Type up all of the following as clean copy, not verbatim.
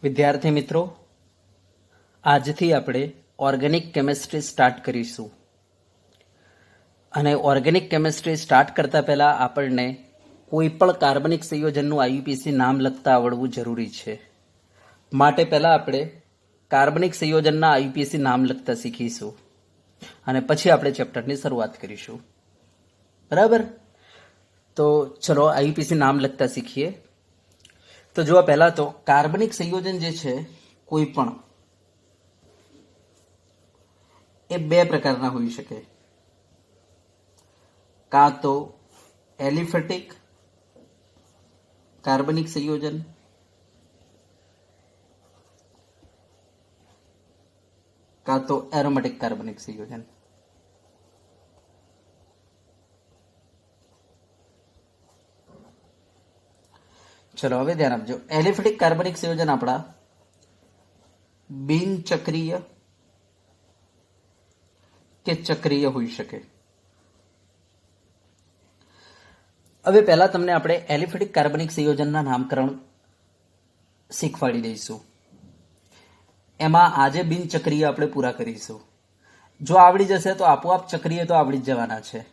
વિદ્યાર્થી મિત્રો, આજથી આપણે ઓર્ગેનિક કેમિસ્ટ્રી સ્ટાર્ટ કરીશું. અને ઓર્ગેનિક કેમિસ્ટ્રી સ્ટાર્ટ કરતા પહેલા આપણને કોઈ પણ કાર્બનિક સંયોજનનું આઈયુપીએસી નામ લખતા આવડવું જરૂરી છે. માટે પહેલા આપણે કાર્બનિક સંયોજનના આઈયુપીએસી નામ લખતા શીખીશું અને પછી આપણે ચેપ્ટરની શરૂઆત કરીશું. બરાબર? તો ચલો આઈયુપીએસી નામ લખતા શીખીએ. તો જો પહેલા તો કાર્બનિક સંયોજન જે છે કોઈ પણ એ બે પ્રકારના હોઈ શકે. કાં તો એલિફેટિક કાર્બનિક સંયોજન કાં તો એરોમેટિક કાર્બનિક સંયોજન. ચલો હવે ધ્યાન આપજો. એલિફેટિક કાર્બનિક સંયોજન આપણા બિનચક્રીય કે ચક્રીય હોઈ શકે. હવે પહેલા તમને આપણે એલિફેટિક કાર્બનિક સંયોજનના નામકરણ શીખવાડી દઈશું. એમાં આજે બિનચક્રીય આપણે પૂરા કરીશું. જો આવડી જશે તો આપોઆપ ચક્રીય તો આવડી જ જવાના છે.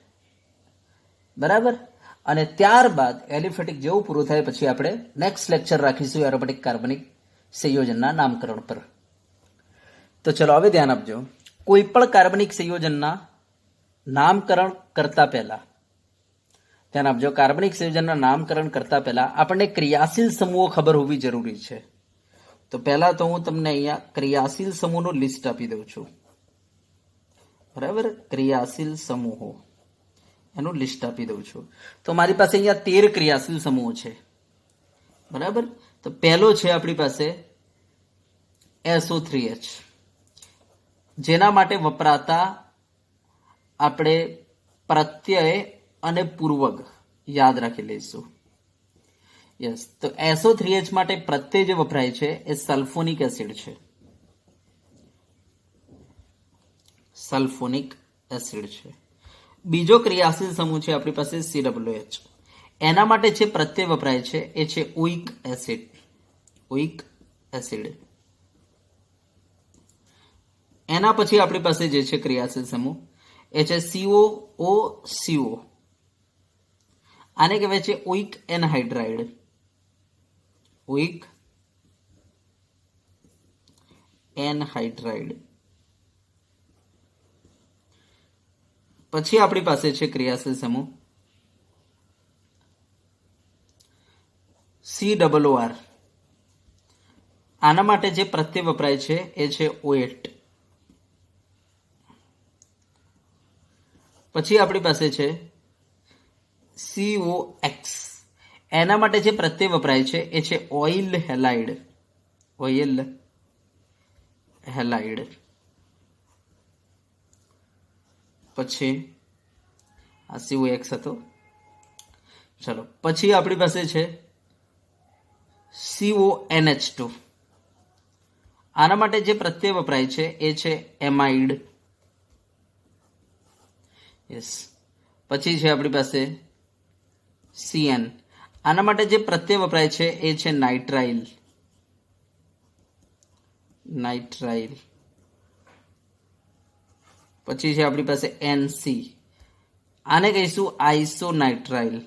બરાબર? અને ત્યારબાદ એલિફેટિક જેવું પૂરું થાય પછી આપણે નેક્સ્ટ લેક્ચર રાખીશું એરોમેટિક કાર્બનિક સંયોજનના નામકરણ પર. તો ચલો હવે ધ્યાન આપજો. કોઈ પણ કાર્બનિક સંયોજનના નામકરણ કરતા પહેલા ધ્યાન આપજો. કાર્બનિક સંયોજનના નામકરણ કરતા પહેલા આપણને ક્રિયાશીલ સમૂહો ખબર હોવી જરૂરી છે. તો પહેલા તો હું તમને અહીંયા ક્રિયાશીલ સમૂહનું લિસ્ટ આપી દઉં છું. બરાબર? ક્રિયાશીલ સમૂહો એનું લિસ્ટ આપી દઉં છું. તો મારી પાસે અહીંયા 13 ક્રિયાશીલ સમૂહો છે. બરાબર? તો પહેલો છે આપણી પાસે SO3H, જેના માટે વપરાતા આપણે પ્રત્યય અને પૂર્વક યાદ રાખી લઈશું. યસ, તો SO3H માટે પ્રત્યય જે વપરાય છે એ સલ્ફોનિક એસિડ છે. સલ્ફોનિક એસિડ છે. બીજો ક્રિયાશીલ સમૂહ છે આપણી પાસે COOH. એના માટે જે પ્રત્યય વપરાય છે એ છે ઓઇક એસિડ. ઓઇક એસિડ. એના પછી આપણી પાસે જે છે ક્રિયાશીલ સમૂહ એ છે COOCO. આને કહેવાય છે ઓઇક એનહાઇડ્રાઇડ. ઓઇક એનહાઇડ્રાઇડ. પછી આપણી પાસે છે ક્રિયાશીલ સમૂહ COOR. આના માટે જે પ્રત્યય વપરાય છે એ છે OAT. પછી આપણી પાસે છે COX. એના માટે જે પ્રત્યય વપરાય છે એ છે ઓઇલ હેલાઇડ. Oil halide. પછી આ COX હતો. ચલો પછી આપણી પાસે છે CONH2. આના માટે જે પ્રત્યય વપરાય છે એ છે એમાઇડ. યસ. પછી છે આપણી પાસે CN. આના માટે જે પ્રત્યય વપરાય છે એ છે નાઇટ્રાઇલ. નાઇટ્રાઇલ. પછી છે આપણી પાસે NC. આને કહીશું આઇસોનાઇટ્રાઇલ.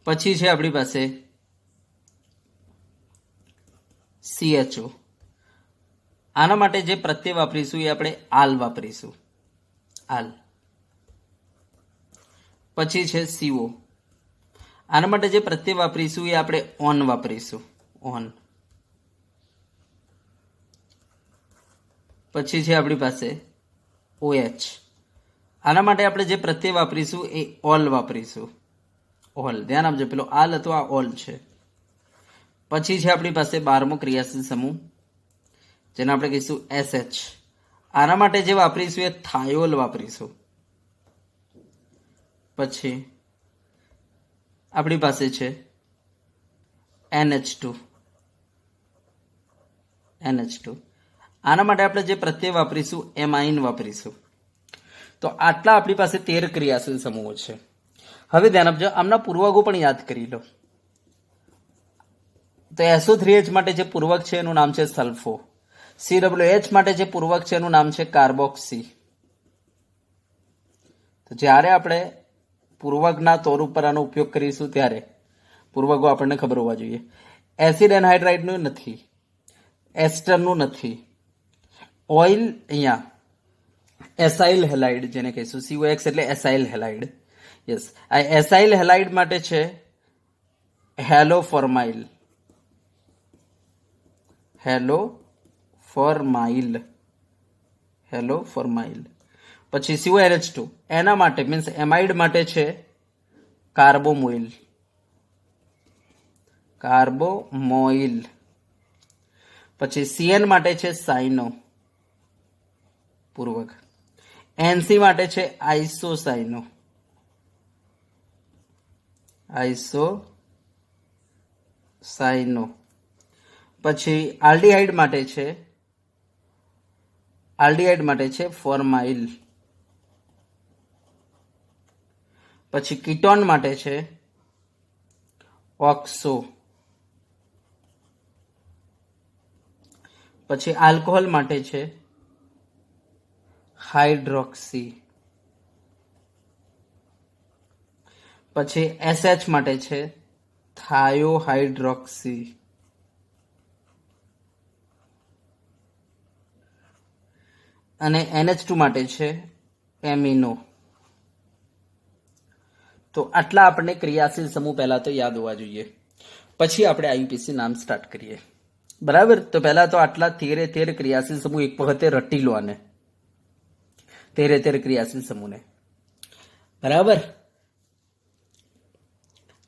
પછી છે આપણી પાસે CHO. આના માટે જે પ્રત્યય વાપરીશું એ આપણે આલ વાપરીશું. આલ. પછી છે CO. આના માટે જે પ્રત્યય વાપરીશું એ આપણે ઓન વાપરીશું. ઓન. પછી છે આપણી પાસે OH. આના માટે આપણે જે પ્રત્યય વાપરીશું એ ઓલ વાપરીશું. ઓલ. ધ્યાન આપજો, પેલો આલ હતો આ ઓલ છે. પછી છે આપણી પાસે 12મો ક્રિયાશીલ સમૂહ જેને આપણે કહીશું SH. આના માટે જે વાપરીશું એ થાયોલ વાપરીશું. પછી આપણી પાસે છે NH2. NH2. આના માટે આપણે જે પ્રત્યય વાપરીશું એમાઇન વાપરીશું. તો આટલા આપણી પાસે 13 ક્રિયાશીલ સમૂહો છે. હવે ધ્યાન આપજો, આમના પૂર્વકો પણ યાદ કરી લો. તો SO3H માટે જે પૂર્વક છે એનું નામ છે સલ્ફો. COH માટે જે પૂર્વક છે એનું નામ છે કાર્બોક્સી. તો જ્યારે આપણે પૂર્વકના તોર ઉપર આનો ઉપયોગ કરીશું ત્યારે પૂર્વકો આપણને ખબર હોવા જોઈએ. એસિડ એનહાઇડ્રાઇડનું નથી, એસ્ટરનું નથી, ઓઇલ અહીંયા એસાઇલ હેલાઇડ જેને કહીશું, COX એટલે એસાઇલ હેલાઇડ. યસ, આ એસાઇલ હેલાઇડ માટે છે હેલોફોર્માઇલ. હેલોફોર્માઇલ. પછી CONH2 એના માટે મીન્સ એમાઇડ માટે છે કાર્બોમોઇલ. પછી CN માટે છે સાઇનો પૂર્વક. NC માટે છે આઇસોસાઇનો. પછી આલ્ડીહાઇડ માટે છે ફોર્માઇલ. પછી કીટોન માટે છે ઓક્સો. પછી આલ્કોહોલ માટે છે હાઇડ્રોક્સી. પછી SH માટે છે થાયોહાઇડ્રોક્સી. અને NH2 માટે છે એમિનો. તો આટલા આપણને ક્રિયાશીલ સમૂહ પહેલા તો યાદ હોવા જોઈએ. પછી આપણે IUPAC નામ સ્ટાર્ટ કરીએ. બરાબર. તો પહેલા તો આટલા 13 ક્રિયાશીલ સમૂહ એક વખતે રટી લો. આને 13 ક્રિયાશીલ સમૂહને બરાબર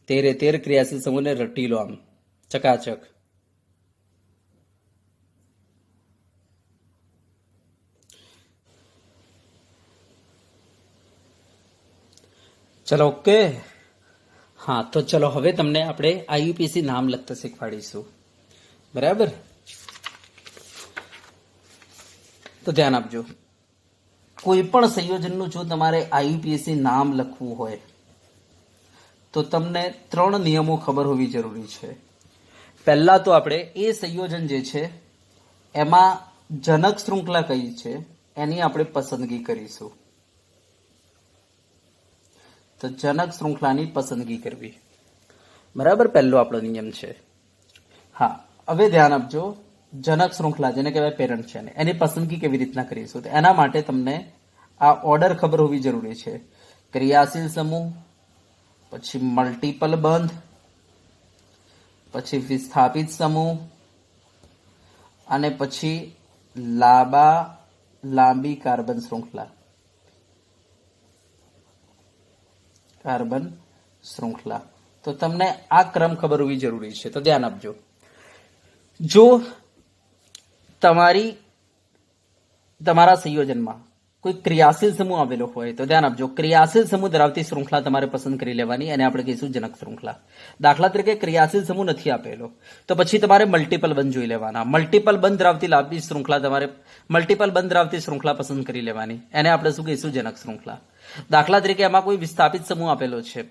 13 ક્રિયાશીલ સમૂહને રટી લો આમ ચકાચક. ચલો ઓકે. હા, તો ચલો હવે તમને આપણે IUPAC નામ લખતા શીખવાડીશું. બરાબર. તો ધ્યાન આપજો, કોઈ પણ સંયોજનનું જો તમારે IUPAC નામ લખવું હોય તો તમને 3 નિયમો ખબર હોવી જરૂરી છે. પહેલા તો આપણે એ સંયોજન જે છે એમાં જનક શૃંખલા કઈ છે એની આપણે પસંદગી કરીશું. તો જનક શૃંખલાની પસંદગી કરવી. બરાબર, પહેલો આપણો નિયમ છે. હા, હવે ધ્યાન આપજો, જનક શૃંખલા જેને કહેવાય પેરન્ટ છે એની પસંદગી કેવી રીતના કરીશું. તો એના માટે તમને આ ઓર્ડર ખબર હોવી જરૂરી છે. ક્રિયાશીલ સમૂહ, પછી મલ્ટીપલ બંધ, પછી વિસ્થાપિત સમૂહ અને પછી લાંબી કાર્બન શૃંખલા. તો તમને આ ક્રમ ખબર હોવી જરૂરી છે. તો ધ્યાન આપજો, જો તમારા સંયોજનમાં કોઈ ક્રિયાશીલ સમૂહ આવેલો હોય તો ધ્યાન આપજો, ક્રિયાશીલ સમૂહ ધરાવતી શૃંખલા તમારે પસંદ કરી લેવાની અને આપણે કહીશું જનક શૃંખલા. દાખલા તરીકે ક્રિયાશીલ સમૂહ નથી આપેલો તો પછી તમારે મલ્ટીપલ બંધ જોઈ લેવાના. મલ્ટીપલ બંધ ધરાવતી લાંબી શૃંખલા તમારે મલ્ટીપલ બંધ ધરાવતી શૃંખલા પસંદ કરી લેવાની. એને આપણે શું કહીશું? જનક શૃંખલા. દાખલા તરીકે એમાં કોઈ વિસ્થાપિત સમૂહ આપેલો છે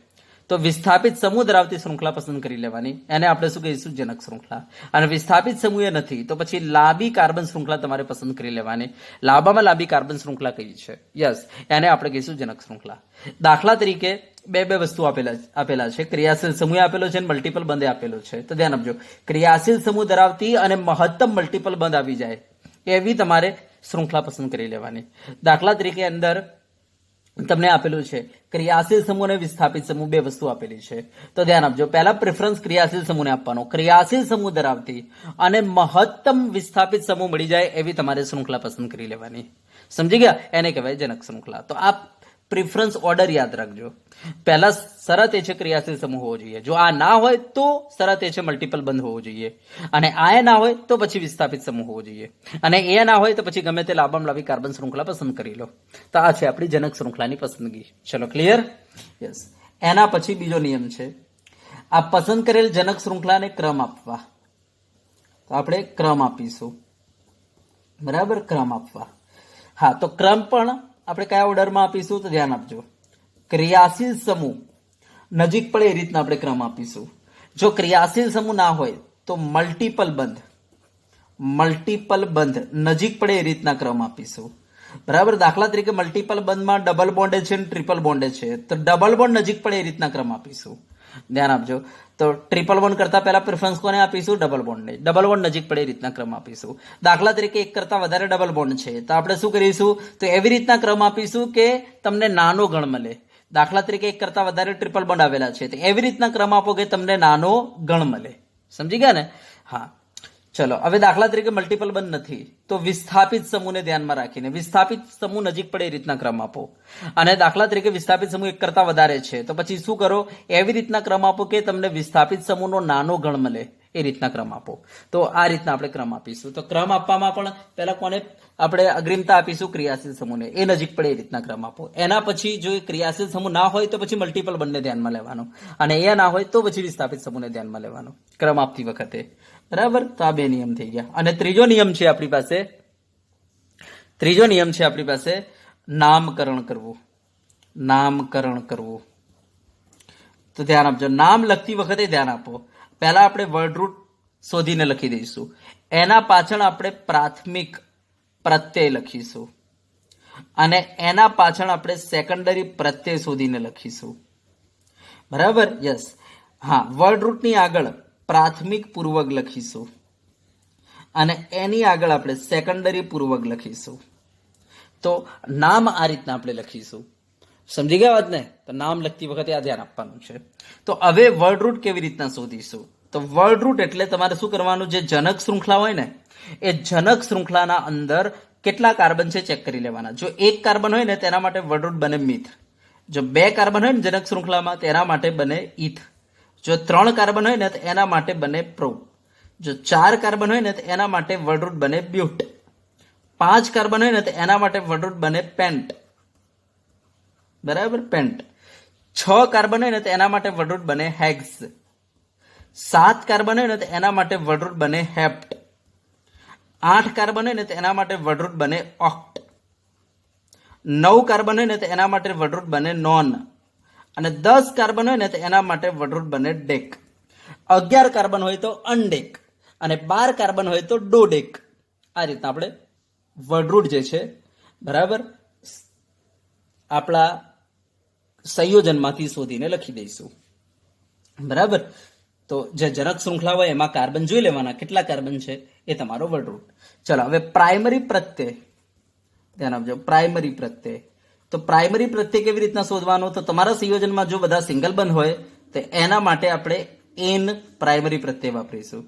તો વિસ્થાપિત સમૂહ ધરાવતી શૃંખલા પસંદ કરી લેવાની. એને આપણે શું કહીશું? જનક શૃંખલા. અને વિસ્થાપિત સમૂહ નથી તો પછી લાંબી કાર્બન શૃંખલા તમારે પસંદ કરી લેવાની. લાંબામાં લાંબી કાર્બન શૃંખલા કઈ છે? યસ, એને આપણે કહીશું જનક શૃંખલા. દાખલા તરીકે બે વસ્તુ આપેલા છે, ક્રિયાશીલ સમૂહ આપેલો છે અને મલ્ટીપલ બંધ આપેલો છે. તો ધ્યાન આપજો, ક્રિયાશીલ સમૂહ ધરાવતી અને મહત્તમ મલ્ટીપલ બંધ આવી જાય એવી તમારે શૃંખલા પસંદ કરી લેવાની. દાખલા તરીકે અંદર તમને આપેલું છે ક્રિયાશીલ સમૂહ અને વિસ્થાપિત સમૂહ, બે વસ્તુ આપેલી છે. તો ધ્યાન આપજો, પહેલા પ્રેફરન્સ ક્રિયાશીલ સમૂહને આપવાનો. ક્રિયાશીલ સમૂહ ધરાવતી અને મહત્તમ વિસ્થાપિત સમૂહ મળી જાય એવી તમારે શૃંખલા પસંદ કરી લેવાની. સમજી ગયા? એને કહેવાય જનક શૃંખલા. તો આ પ્રિફરન્સ ઓર્ડર યાદ રાખજો. પહેલા શરત એ છે ક્રિયાશીલ સમૂહ હોવો જોઈએ. જો આ ના હોય તો શરત એ છે મલ્ટીપલ બંધ હોવો જોઈએ. અને આ ના હોય તો પછી વિસ્થાપિત સમૂહ હોવો જોઈએ. અને એ ના હોય તો પછી ગમે તે લાંબામાં લાંબી કાર્બન શૃંખલા પસંદ કરી લો. તો આ છે આપણી જનક શૃંખલાની પસંદગી. ચલો ક્લિયર? યસ. એના પછી બીજો નિયમ છે, આ પસંદ કરેલ જનક શૃંખલાને ક્રમ આપવા. તો આપણે ક્રમ આપીશું. બરાબર, ક્રમ આપવા. હા, તો ક્રમ પણ આપણે કયા ઓર્ડરમાં આપીશું? તો ધ્યાન આપજો, ક્રિયાશીલ સમૂહ નજીક પડે એ રીતના આપણે ક્રમ આપીશું. જો ક્રિયાશીલ સમૂહ ના હોય તો મલ્ટિપલ બંધ નજીક પડે એ રીતના ક્રમ આપીશું. બરાબર. દાખલા તરીકે મલ્ટિપલ બંધમાં ડબલ બોન્ડ છે અને ટ્રિપલ બોન્ડ છે, તો ડબલ બોન્ડ નજીક પડે એ રીતના ક્રમ આપીશું. ધ્યાન આપજો. તો ટ્રિપલ બોન્ડ કરતા પહેલા પ્રેફરન્સ કોને આપીશું? ડબલ બોન્ડને. ડબલ બોન્ડ નજીક પડે એ રીતના ક્રમ આપીશું. દાખલા તરીકે એક કરતા વધારે ડબલ બોન્ડ છે તો આપણે શું કરીશું? તો એવી રીતના ક્રમ આપીશું કે તમને નાનો ગણ મળે. દાખલા તરીકે એક કરતા વધારે ટ્રિપલ બોન્ડ આવેલા છે તો એવી રીતના ક્રમ આપો કે તમને નાનો ગણ મળે. સમજી ગયા ને? હા. ચલો, હવે દાખલા તરીકે મલ્ટિપલ બંધ નથી તો વિસ્થાપિત સમૂહને ધ્યાનમાં રાખીને વિસ્થાપિત સમૂહ નજીક પડે એ રીતના ક્રમ આપો. અને દાખલા તરીકે વિસ્થાપિત સમૂહ એક કરતા વધારે છે તો પછી શું કરો? એવી રીતના ક્રમ આપો કે તમને વિસ્થાપિત સમૂહનો નાનો ગણ મળે એ રીતના ક્રમ આપો. તો આ રીતના આપણે ક્રમ આપીશું. તો ક્રમ આપવામાં પણ પહેલા કોને આપણે અગ્રિમતા આપીશું? ક્રિયાશીલ સમૂહને. એ નજીક પડે એ રીતના ક્રમ આપો. એના પછી જો ક્રિયાશીલ સમૂહ ના હોય તો પછી મલ્ટિપલ બંને ધ્યાનમાં લેવાનો, અને એ ના હોય તો પછી વિસ્થાપિત સમૂહને ધ્યાનમાં લેવાનો ક્રમ આપતી વખતે. બરાબર. તો આ બે નિયમ થઈ ગયા. અને ત્રીજો નિયમ છે આપણી પાસે નામકરણ કરવું. તો ધ્યાન આપજો. નામ લખતી વખતે ધ્યાન આપો. પહેલા આપણે વર્ડ રૂટ શોધીને લખી દઈશું. એના પાછળ આપણે પ્રાથમિક પ્રત્યય લખીશું અને એના પાછળ આપણે સેકન્ડરી પ્રત્યય શોધીને લખીશું. બરાબર. યસ. હા, વર્ડ રૂટની આગળ પ્રાથમિક પૂર્વક લખીશું અને એની આગળ આપણે સેકન્ડરી પૂર્વક લખીશું. તો નામ આ રીતના આપણે લખીશું. સમજી ગયા વાત ને? તો નામ લખતી વખતે આ ધ્યાન આપવાનું છે. તો હવે વર્ડ રૂટ કેવી રીતના શોધીશું? તો વર્ડ રૂટ એટલે તમારે શું કરવાનું? જે જનક શૃંખલા હોય ને એ જનક શૃંખલાના અંદર કેટલા કાર્બન છે ચેક કરી લેવાના. જો એક કાર્બન હોય ને તેના માટે વર્ડ રૂટ બને મિથ. જો બે કાર્બન હોય ને જનક શૃંખલામાં તેના માટે બને ઇથ. જો 3 કાર્બન હોય ને તો એના માટે બને પ્રો. જો 4 કાર્બન હોય ને તો એના માટે વર્ડ રૂટ બને બ્યુટ. 5 કાર્બન હોય ને તો એના માટે વર્ડ રૂટ બને પેન્ટ. બરાબર, પેન્ટ. 6 કાર્બન હોય ને તો એના માટે વર્ડ રૂટ બને હેક્સ. 7 કાર્બન હોય ને તો એના માટે વર્ડ રૂટ બને હેપ્ટ. 8 કાર્બન હોય ને તો એના માટે વર્ડ રૂટ બને ઓક્ટ. 9 કાર્બન હોય ને તો એના માટે વર્ડ રૂટ બને નોન. અને 10 કાર્બન હોય ને તો એના માટે વર્ડ રૂટ બને ડેક. 11 કાર્બન હોય તો અનડેક અને 12 કાર્બન હોય તો ડોડેક. આ રીતના આપણે વર્ડ રૂટ જે છે બરાબર આપણા સંયોજનમાંથી શોધીને લખી દઈશું. બરાબર. તો જે જનક શૃંખલા હોય એમાં કાર્બન જોઈ લેવાના કેટલા કાર્બન છે એ તમારો વર્ડ રૂટ. ચલો, હવે પ્રાઇમરી પ્રત્યય ધ્યાન આપજો. પ્રાઇમરી પ્રત્યય. તો પ્રાઇમરી પ્રત્યય કેવી રીતના શોધવાનો? તો તમારા સંયોજનમાં જો બધા સિંગલ બંધ હોય તો એના માટે આપણે એન પ્રાઇમરી પ્રત્યય વાપરીશું.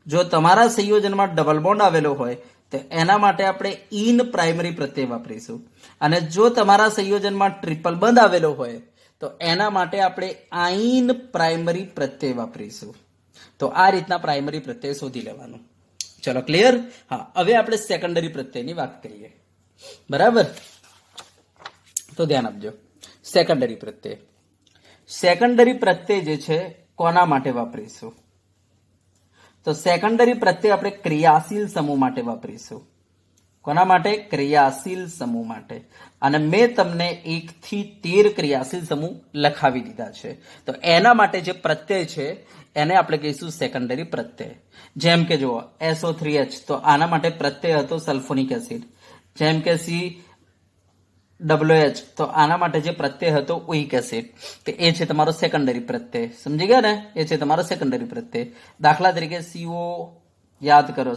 જો તમારા સંયોજનમાં ડબલ બોન્ડ આવેલો હોય તો એના માટે આપણે ઇન પ્રાઇમરી પ્રત્યય વાપરીશું. અને જો તમારા સંયોજનમાં ટ્રિપલ બંધ આવેલો હોય તો એના માટે આપણે આઈન પ્રાઇમરી પ્રત્યય વાપરીશું. તો આ રીતના પ્રાઇમરી પ્રત્યય શોધી લેવાનું. ચલો, ક્લિયર? હા, હવે આપણે સેકન્ડરી પ્રત્યયની વાત કરીએ. બરાબર. તો ધ્યાન આપજો. સેકન્ડરી પ્રત્યય જે છે કોના માટે વાપરીશું? તો સેકન્ડરી પ્રત્યય આપણે ક્રિયાશીલ સમૂહ માટે વાપરીશું. કોના માટે? ક્રિયાશીલ સમૂહ માટે. અને મેં તમને 1 થી 13 ક્રિયાશીલ સમૂહ લખાવી દીધા છે. તો એના માટે જે પ્રત્યય છે એને આપણે કહીશું સેકન્ડરી પ્રત્યય. જેમ કે જુઓ SO3H, તો આના માટે પ્રત્યય હતો સલ્ફોનિક એસિડ. જેમ કે COH, તો આના માટે જે પ્રત્યય હતો ઓઇક એસિડ. તો એ છે તમારો સેકન્ડરી પ્રત્યય. સમજી ગયા ને? એ છે તમારો સેકન્ડરી પ્રત્યય. દાખલા તરીકે CO યાદ કરો,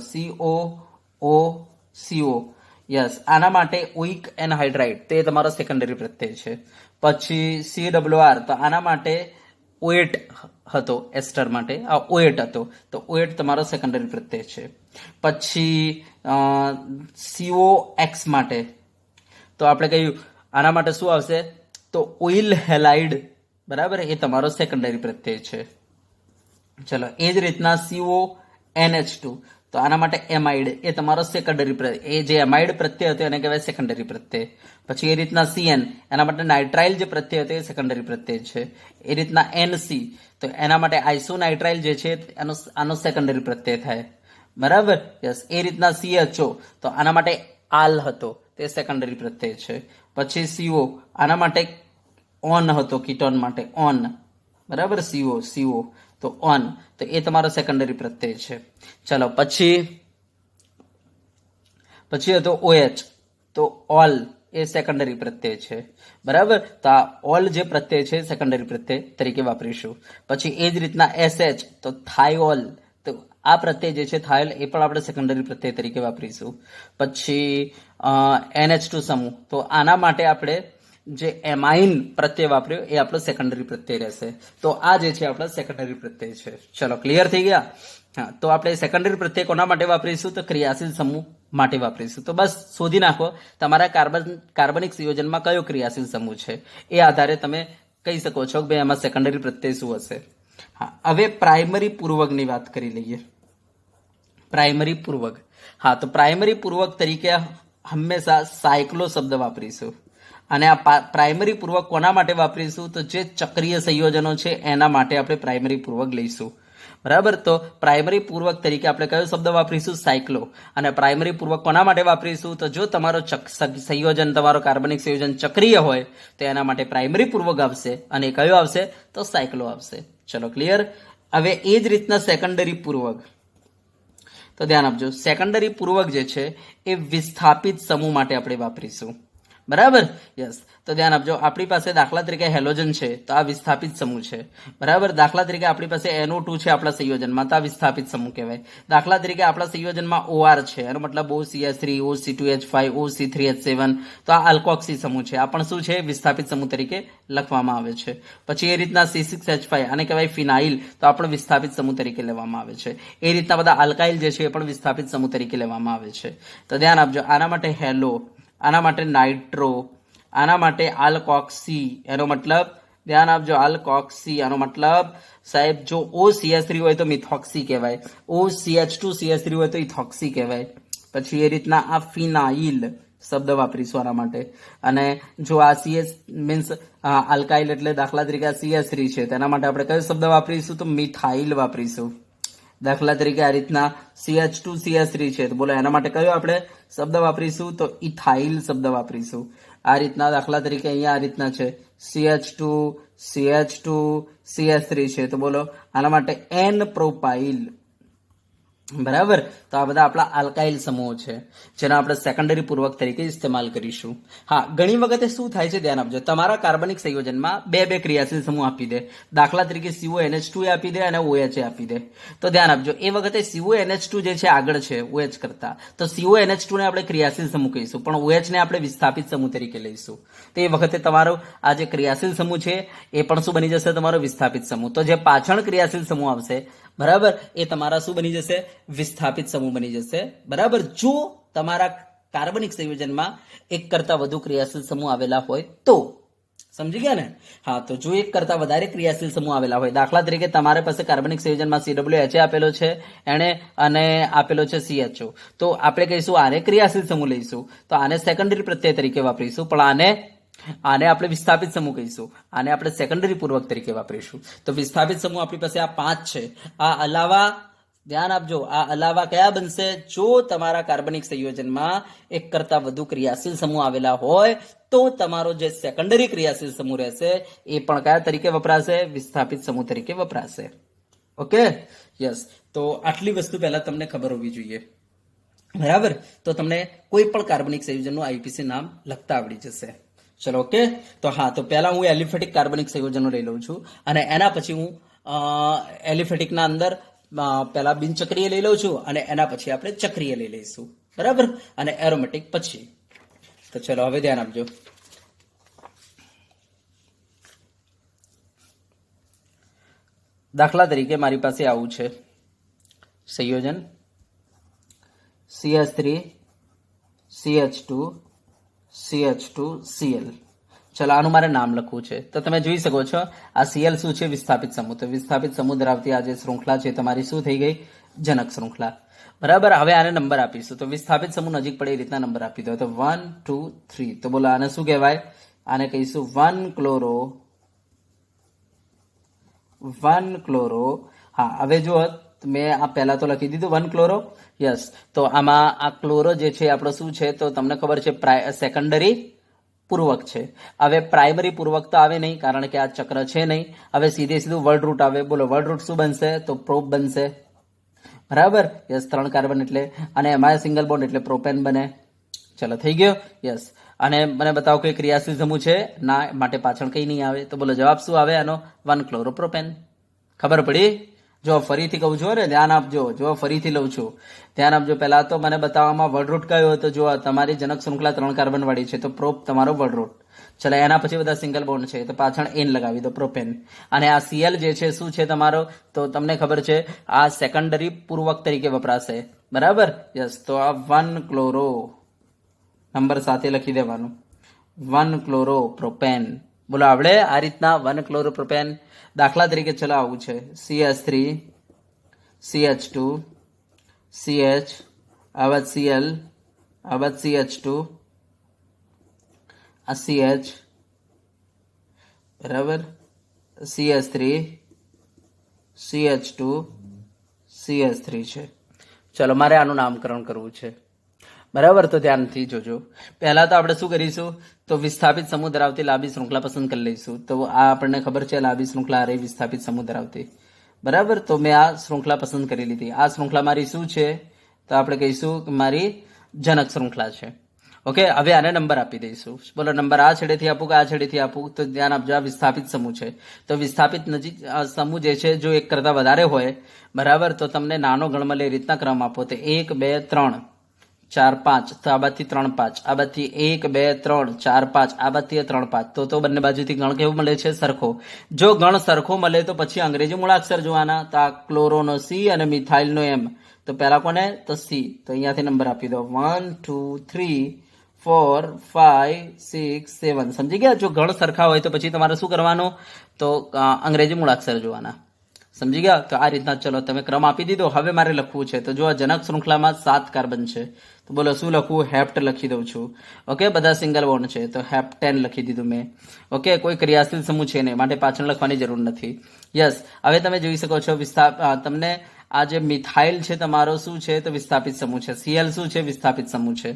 CO. યસ, આના માટે ઓઇક એનહાઇડ્રાઇડ, તે તમારો સેકન્ડરી પ્રત્યય છે. પછી COR, તો આના માટે OH હતો, એસ્ટર માટે આ OH હતો, તો OH તમારો સેકન્ડરી પ્રત્યય છે. પછી COX માટે તો આપણે કહ્યું આના માટે શું આવશે? તો ઓઇલ હેલાઇડ. બરાબર, એ તમારો સેકન્ડરી પ્રત્યય છે. ચલો, એ જ રીતના CONH2, તો આના માટે એમાઇડ, એ તમારો સેકન્ડરી પ્રત્યય. એ જે એમાઇડ પ્રત્યય હતો એને કહેવાય સેકન્ડરી પ્રત્યય. પછી એ રીતના CN, એના માટે નાઇટ્રાઇલ જે પ્રત્યય હતો એ સેકન્ડરી પ્રત્યય છે. એ રીતના NC, તો એના માટે આઇસોનાઇટ્રાઇલ જે છે આનો સેકન્ડરી પ્રત્યય થાય. બરાબર. યસ, એ રીતના CHO, તો આના માટે આલ હતો, તે સેકન્ડરી પ્રત્યય છે. પછી CO, આના માટે ઓન હતો, કીટોન માટે ઓન. બરાબર, સીઓ તો ઓન, તો એ તમારો સેકન્ડરી પ્રત્યય છે. ચલો પછી હતો ઓએચ, તો ઓલ એ સેકન્ડરી પ્રત્યય છે. બરાબર, તો આ ઓલ જે પ્રત્યય છે સેકન્ડરી પ્રત્યય તરીકે વાપરીશું. પછી એ જ રીતના એસએચ, તો થાયોલ, તો આ પ્રત્યય જે છે થાયોલ એ પણ આપણે સેકન્ડરી પ્રત્યય તરીકે વાપરીશું. પછી NH2 સમૂહ, તો આના માટે આપણે જે એમાઇન પ્રત્યય વાપર્યો એ આપણો સેકન્ડરી પ્રત્યય રહેશે. તો આ જે છે આપણા સેકન્ડરી પ્રત્યય છે. ચલો ક્લિયર થઈ ગયા. હા, તો આપણે સેકન્ડરી પ્રત્યય કોના માટે વાપરીશું? તો ક્રિયાશીલ સમૂહ માટે વાપરીશું. તો બસ શોધી નાખો તમારા કાર્બનિક સંયોજનમાં કયો ક્રિયાશીલ સમૂહ છે. એ આધારે તમે કહી શકો છો કે ભાઈ એમાં સેકન્ડરી પ્રત્યય શું હશે. હા, હવે પ્રાઇમરી પૂર્વકની વાત કરી લઈએ. પ્રાઇમરી પૂર્વક, હા, તો પ્રાઇમરી પૂર્વક તરીકે હંમેશા સાયક્લો શબ્દ વાપરીશું. અને આ પ્રાઇમરી પૂર્વક કોના માટે વાપરીશું? તો જે ચક્રીય સંયોજનો છે એના માટે આપણે પ્રાઇમરી પૂર્વક લઈશું. બરાબર, તો પ્રાઇમરી પૂર્વક તરીકે આપણે કયો શબ્દ વાપરીશું? સાયક્લો. અને પ્રાઇમરી પૂર્વક કોના માટે વાપરીશું? તો જો તમારો સંયોજન, તમારો કાર્બનિક સંયોજન ચક્રીય હોય તો એના માટે પ્રાઇમરી પૂર્વક આવશે. અને કયો આવશે? તો સાયક્લો આવશે. ચલો ક્લિયર. હવે એ જ રીતના સેકન્ડરી પૂર્વક, તો ધ્યાન આપજો, સેકન્ડરી પૂર્વક જે છે એ વિસ્થાપિત સમૂહ માટે આપણે વાપરીશું. બરાબર, યસ. તો ધ્યાન આપજો, આપણી પાસે દાખલા તરીકે હેલોજન છે તો આ વિસ્થાપિત સમૂહ છે. બરાબર, દાખલા તરીકે આપણી પાસે NO2 છે આપણા સંયોજનમાં, તો આ વિસ્થાપિત સમૂહ કહેવાય. દાખલા તરીકે આપણા સંયોજનમાં OR છે, એનો મતલબ OCH3, OC2H5, OC3H7, તો આ આલ્કોક્સી સમૂહ છે. આ પણ શું છે? વિસ્થાપિત સમૂહ તરીકે લખવામાં આવે છે. પછી એ રીતના C6H5, આને કહેવાય ફિનાઇલ, તો આ પણ વિસ્થાપિત સમૂહ તરીકે લેવામાં આવે છે. એ રીતના બધા આલ્કાઇલ જે છે એ પણ વિસ્થાપિત સમૂહ તરીકે લેવામાં આવે છે. તો ધ્યાન આપજો, આના માટે હેલો, આના માટે નાઇટ્રો, આના માટે આલ્કોક્સી, એનો મતલબ ધ્યાન આપજો આલ્કોક્સી, આનો મતલબ સાહેબ જો OCH3 હોય તો મિથોક્સી કહેવાય, OCH2CH3 હોય તો ઇથોક્સી કહેવાય. પછી એ રીતના આ ફિનાઇલ શબ્દ વાપરીશું આના માટે. અને જો આ CS મીન્સ આલ્કાઇલ એટલે દાખલા તરીકે આ CH3 છે, તેના માટે આપણે કયો શબ્દ વાપરીશું? તો મિથાઇલ વાપરીશું. દાખલા તરીકે આ રીતના CH2CH3 છે, તો બોલો એના માટે કયો આપણે શબ્દ વાપરીશું? તો ઇથાઇલ શબ્દ વાપરીશું. આ રીતના દાખલા તરીકે અહીંયા આ રીતના છે CH2CH3 છે, તો બોલો આના માટે N પ્રોપાઇલ. બરાબર, તો આ બધા આપણા આલ્કાઇલ સમૂહો છે જેનો આપણે સેકન્ડરી પૂર્વક તરીકે ઇસ્તેમાલ કરીશું. હા, ઘણી વખતે શું થાય છે ધ્યાન આપજો, તમારા કાર્બનિક સંયોજનમાં બે ક્રિયાશીલ સમૂહ આપી દે. દાખલા તરીકે CONH2 આપી દે અને OH આપી દે. તો ધ્યાન આપજો, એ વખતે CONH2 જે છે આગળ છે OH કરતા, તો CONH2 ને આપણે ક્રિયાશીલ સમૂહ કહીશું, પણ OH ને આપણે વિસ્થાપિત સમૂહ તરીકે લઈશું. તો એ વખતે તમારો આ જે ક્રિયાશીલ સમૂહ છે એ પણ શું બની જશે? તમારો વિસ્થાપિત સમૂહ. તો જે પાછળ ક્રિયાશીલ સમૂહ આવશે, બરાબર, એ તમારા શું બની જશે? વિસ્થાપિત સમૂહ બની જશે. બરાબર, જો તમારા કાર્બનિક સંયોજનમાં એક કરતા વધુ ક્રિયાશીલ સમૂહ આવેલા હોય તો. સમજી ગયા ને? હા, તો જો એક કરતા વધારે ક્રિયાશીલ સમૂહ આવેલા હોય, દાખલા તરીકે તમારી પાસે કાર્બનિક સંયોજનમાં COH આપેલો છે એને અને આપેલો છે CHO, તો આપણે કહીશું આને ક્રિયાશીલ સમૂહ લઈશું, તો આને સેકન્ડરી પ્રત્યય તરીકે વાપરીશું, પણ આને આપણે વિસ્થાપિત સમૂહ કહીશું, આને આપણે સેકન્ડરી પૂર્વક તરીકે વાપરીશું. તો વિસ્થાપિત સમૂહ આપણી પાસે આ 5 છે. આ અલાવા ધ્યાન આપજો, આ અલાવા કયા બનશે? જો તમારા કાર્બનિક સંયોજનમાં એક કરતા વધુ ક્રિયાશીલ સમૂહ આવેલા હોય તો તમારો જે સેકન્ડરી ક્રિયાશીલ સમૂહ રહેશે એ પણ કયા તરીકે વપરાશે? વિસ્થાપિત સમૂહ તરીકે વપરાશે. Okay, yes. તો આટલી વસ્તુ પહેલા તમને ખબર હોવી જોઈએ. બરાબર, તો તમને કોઈ પણ કાર્બનિક સંયોજનનું IUPAC નામ લખતા આવડી જશે. ચલો ઓકે. તો હા, તો પહેલા હું એલિફેટિક કાર્બનિક સંયોજનો લઈ લઉં છું અને એના પછી હું એલિફેટિકના અંદર પહેલા બિનચક્રીય લઈ લઉં છું અને એના પછી આપણે ચક્રીય લઈ લઈશું. બરાબર, અને એરોમેટિક પછી. તો ચલો હવે ધ્યાન આપજો. દાખલા તરીકે મારી પાસે આવું છે સંયોજન CH3 CH2 CH2 Cl. ચલો આનું મારે નામ લખવું છે, તો તમે જોઈ શકો છો આ Cl શું છે? વિસ્થાપિત સમૂહ. તો વિસ્થાપિત સમૂહ ધરાવતી આ જે શૃંખલા છે તમારી શું થઈ ગઈ? જનક શૃંખલા. બરાબર, હવે આને નંબર આપીશું. તો વિસ્થાપિત સમૂહ નજીક પડે એ રીતના નંબર આપી દો. તો 1 2 3. તો બોલો આને શું કહેવાય? આને કહીશું 1 ક્લોરો. હા, હવે જો મેં આ પહેલા તો લખી દીધું 1 ક્લોરો. યસ, તો આમાં આ ક્લોરો જે છે આપણો શું છે? તો તમને ખબર છે સેકન્ડરી પૂર્વક છે. હવે પ્રાઇમરી પૂર્વક તો આવે નહીં કારણ કે આ ચક્ર છે નહીં. હવે સીધે સીધું વર્ડ રૂટ આવે. બોલો વર્ડ રૂટ શું બનશે? તો પ્રોપ બનશે. બરાબર? યસ, 3 કાર્બન એટલે, અને એમાં સિંગલ બોન્ડ એટલે પ્રોપેન બને. ચલો થઈ ગયો. યસ. અને મને બતાવો કોઈ ક્રિયાશીલ સમૂહ છે? ના, માટે પાછળ કઈ નહીં આવે. તો બોલો જવાબ શું આવે આનો? 1 ક્લોરોપ્રોપેન. ખબર પડી? જો ફરીથી કહું છું ને, ધ્યાન આપજો. જો ફરીથી લઉં છું, ધ્યાન આપજો. પહેલા તો મને બતાવવામાં વર્ડ રૂટ કયો હતો. જો તમારી જનક શૃંખલા 3 કાર્બન વાળી છે તો પ્રોપ તમારો વર્ડ રૂટ. ચલો એના પછી બધા સિંગલ બોન્ડ છે તો પાછળ એન લગાવી દો, પ્રોપેન. અને આ સીએલ જે છે શું છે તમારો? તો તમને ખબર છે આ સેકન્ડરી પૂર્વક તરીકે વપરાશે. બરાબર? યસ. તો આ 1 ક્લોરો નંબર સાથે લખી દેવાનું, 1 ક્લોરોપ્રોપેન. બોલો આવડે આ રીતના 1 ક્લોરોપ્રોપેન? દાખલા તરીકે ચલો આવું છે, CH3 CH2 CH, આ બાદ Cl, આ બાદ CH2, આ CH, બરાબર, CH3 CH2 CH3 છે. ચલો મારે આનું નામકરણ કરવું છે. બરાબર? તો ધ્યાનથી જોજો. પહેલા તો આપણે શું કરીશું? તો વિસ્થાપિત સમૂહ ધરાવતી લાંબી શૃંખલા પસંદ કરી લઈશું. તો આ આપણને ખબર છે લાંબી શૃંખલા અરે વિસ્થાપિત સમૂહ ધરાવતી. બરાબર? તો મેં આ શૃંખલા પસંદ કરી લીધી. આ શૃંખલા મારી શું છે? તો આપણે કહીશું કે મારી જનક શૃંખલા છે. ઓકે, હવે આને નંબર આપી દઈશું. બોલો નંબર આ છેડેથી આપું કે આ છેડેથી આપું? તો ધ્યાન આપજો, આ વિસ્થાપિત સમૂહ છે. તો વિસ્થાપિત નજીક સમૂહ જે છે જો એક કરતા વધારે હોય, બરાબર, તો તમને નાનો ગણ મળે એ રીતના ક્રમ આપો. તો 1 2 3 4 5, તો આ બાજુથી 3 5, આ બાજુથી 1 2 3 4 5, આ બાજુથી 3 5. તો બંને બાજુથી ગણ કેવો મળે છે? સરખો. જો ગણ સરખો મળે તો પછી અંગ્રેજી મૂળાક્ષર જોવાના. તો આ ક્લોરોનો સી અને મિથાઇલનો એમ. તો પહેલા કોને? તો સી. તો અહીંયાથી નંબર આપી દો, 1 2 3 4 5 6 7. સમજી ગયા? જો ગણ સરખા હોય તો પછી તમારે શું કરવાનું? તો અંગ્રેજી મૂળાક્ષર જોવાના. સમજી ગયા? તો આ રીતના ચલો તમે ક્રમ આપી દીધો. હવે મારે લખવું છે. તો જો આ જનક શૃંખલામાં 7 કાર્બન છે. તો બોલો શું લખવું? હેપ્ટ લખી દઉં છું. ઓકે, બધા સિંગલ બોન્ડ છે તો હેપ્ટેન લખી દીધું મેં. ઓકે, કોઈ ક્રિયાશીલ સમૂહ છે નહીં માટે પાછળ લખવાની જરૂર નથી. યસ. હવે તમે જોઈ શકો છો તમને આ જે મિથાઇલ છે તમારો શું છે? તો વિસ્થાપિત સમૂહ છે. Cl શું છે? વિસ્થાપિત સમૂહ છે.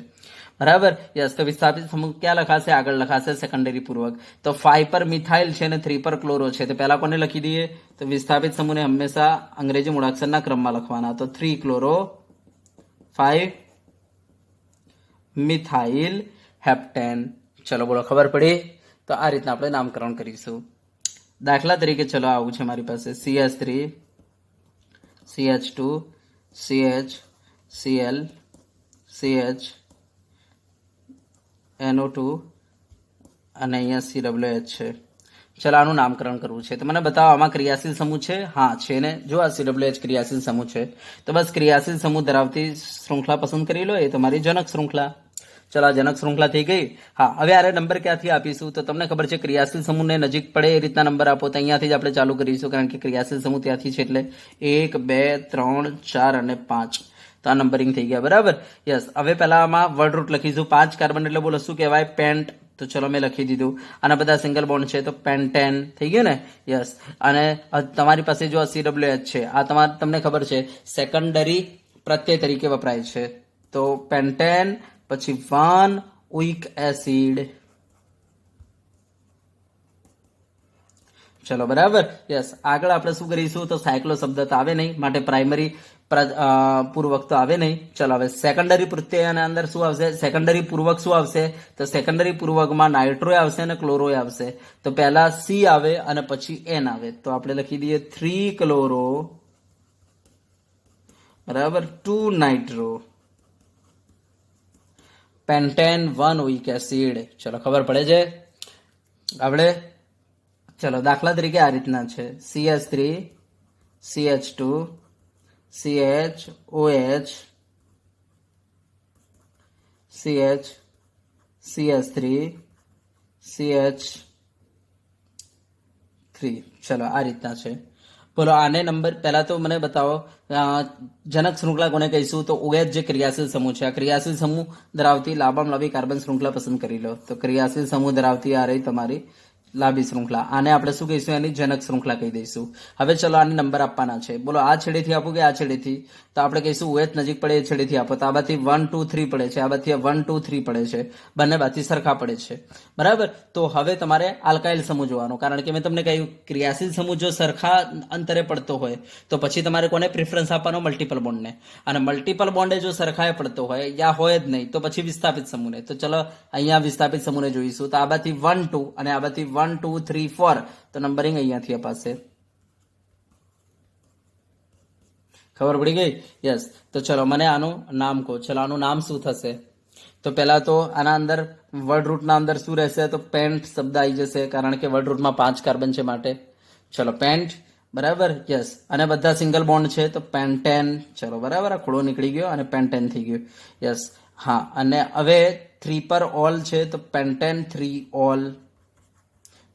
બરાબર? યસ. તો વિસ્થાપિત સમૂહ ક્યાં લખાશે? આગળ લખાશે સેકન્ડરી પૂર્વક. તો 5 પર મિથાઇલ છે અને 3 પર ક્લોરો છે. તો પહેલા કોને લખી દઈએ? તો વિસ્થાપિત સમૂહને હંમેશા અંગ્રેજી મૂળાક્ષરના ક્રમમાં લખવાના. તો 3 ક્લોરો 5 મિથાઇલ હેપ્ટેન. ચલો બોલો ખબર પડી? તો આ રીતના આપણે નામકરણ કરીશું. દાખલા તરીકે ચલો આવું છે મારી પાસે, CH3 CH2 CH Cl CH NO2 અને અહીંયા COH છે. ચલો આનું નામકરણ કરવું છે. તો મને બતાવો આમાં ક્રિયાશીલ સમૂહ છે? હા છે ને. જો આ COH ક્રિયાશીલ સમૂહ છે તો બસ ક્રિયાશીલ સમૂહ ધરાવતી શૃંખલા પસંદ કરી લો. એ તમારી જનક શૃંખલા. ચલો આ જનક શૃંખલા થઈ ગઈ. હા, હવે આને નંબર ક્યાંથી આપીશું? તો તમને ખબર છે ક્રિયાશીલ સમૂહને નજીક પડે એ રીતના નંબર આપો. તો અહીંયાથી જ આપણે ચાલુ કરીશું કારણ કે ક્રિયાશીલ સમૂહ ત્યાંથી છે એટલે 1 2 3 4 અને 5. તો આ નંબરિંગ થઈ ગયા. બરાબર? યસ. હવે પહેલા આમાં વર્ડ રૂટ લખીશું. 5 કાર્બન એટલે બોલો શું કહેવાય? પેન્ટ. તો ચલો મેં લખી દીધું. આના બધા સિંગલ બોન્ડ છે તો પેન્ટેન થઈ ગયું ને. યસ. અને તમારી પાસે જો આ COH છે, આ તમને ખબર છે સેકન્ડરી પ્રત્યય તરીકે વપરાય છે. તો પેન્ટેન પછી 1 ઉઇક એસિડ. ચલો બરાબર. યસ. આગળ આપણે શું કરીશું? તો સાયક્લો શબ્દ તો આવે નહીં માટે પ્રાઇમરી પૂર્વક તો આવે નહીં. ચલો હવે સેકન્ડરી પ્રત્યયના અંદર શું આવશે? સેકન્ડરી પૂર્વક શું આવશે? તો સેકન્ડરી પૂર્વકમાં નાઇટ્રો આવશે અને ક્લોરો આવશે. તો પહેલા સી આવે અને પછી એન આવે. તો આપણે લખી દઈએ 3 ક્લોરો, બરાબર, 2 નાઇટ્રો, પેન્ટેન 1 ઉઇક એસિડ. ચલો ખબર પડે છે? આપણે ચલો દાખલા તરીકે આ રીતના છે, CH3 CH2 CH OH CH CH3 CH3. ચલો આ રીતના છે. બોલો આને નંબર પહેલા તો મને બતાવો જનક શૃંખલા કોને કહીશું? તો OH જે ક્રિયાશીલ સમૂહ છે, આ ક્રિયાશીલ સમૂહ ધરાવતી લાંબામાં લાંબી કાર્બન શૃંખલા પસંદ કરી લો. તો ક્રિયાશીલ સમૂહ ધરાવતી આ રહી તમારી લાંબી શૃંખલા. આને આપણે શું કહીશું? એની જનક શૃંખલા કહી દઈશું. હવે ચલો આને નંબર આપવાના છે. બોલો આ છેડેથી આપું કે આ છેડેથી? તો આપણે કહીશું OH નજીક પડે એ છેડેથી આપો. તો આ બાજુથી 1 2 3 પડે છે, આ બાજુથી 1 2 3 પડે છે, બંને બાજુથી સરખા પડે છે. બરાબર. તો હવે તમારે આલ્કાઇલ સમૂહ જોવાનો, કારણ કે મેં તમને કહ્યું ક્રિયાશીલ સમૂહ જો સરખા અંતરે પડતો હોય તો પછી તમારે કોને પ્રિફરન્સ આપવાનો? મલ્ટિપલ બોન્ડને. અને મલ્ટિપલ બોન્ડે જો સરખાએ પડતો હોય યા હોય જ નહીં તો પછી વિસ્થાપિત સમૂહને. તો ચલો અહીંયા વિસ્થાપિત સમૂહને જોઈશું. તો આ બાજુથી 1 2 અને આ બાજુથી 1 2 3 4, તો નંબરિંગ અહીંયાથી અપાશે. ખબર પડી ગઈ? યસ. તો ચલો મને આનું નામ કહો. ચલો આનું નામ શું થશે? તો પહેલા તો આના અંદર વર્ડ રૂટના અંદર શું રહેશે? તો પેન્ટ શબ્દ આવી જશે, કારણ કે વર્ડ રૂટમાં 5 કાર્બન છે માટે. ચલો પેન્ટ. બરાબર. યસ. અને બધા સિંગલ બોન્ડ છે તો પેન્ટેન. ચલો બરાબર, આ ખોડો નીકળી ગયો અને પેન્ટેન થઈ ગયું. યસ. હા. અને હવે 3 પર ઓલ છે તો પેન્ટેન 3 ઓલ.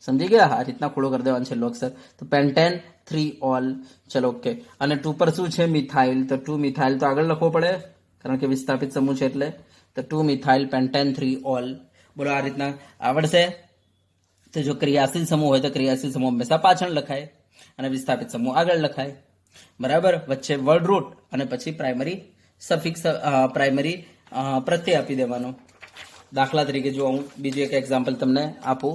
સમજી ગયા? આ રીતના ખોડો કરી દેવાનો છેલ્લો અક્ષર. તો પેન્ટેન 3 ઓલ. ચલો ઓકે. અને 2 પર શું છે? મિથાઇલ. તો 2 મિથાઇલ તો આગળ લખવો પડે, કારણ કે વિસ્થાપિત સમૂહ છે એટલે. તો 2 મિથાઇલ પેન્ટેન 3 ઓલ. બોલો આ રીતના આવડશે? તો જો ક્રિયાશીલ સમૂહ હોય તો ક્રિયાશીલ સમૂહ હંમેશા પાછળ લખાય અને વિસ્થાપિત સમૂહ આગળ લખાય. બરાબર. વચ્ચે વર્ડ રૂટ અને પછી પ્રાઇમરી સફિક્સ, પ્રાઇમરી પ્રત્યય આપી દેવાનો. દાખલા તરીકે જો હું બીજું એક એક્ઝામ્પલ તમને આપું.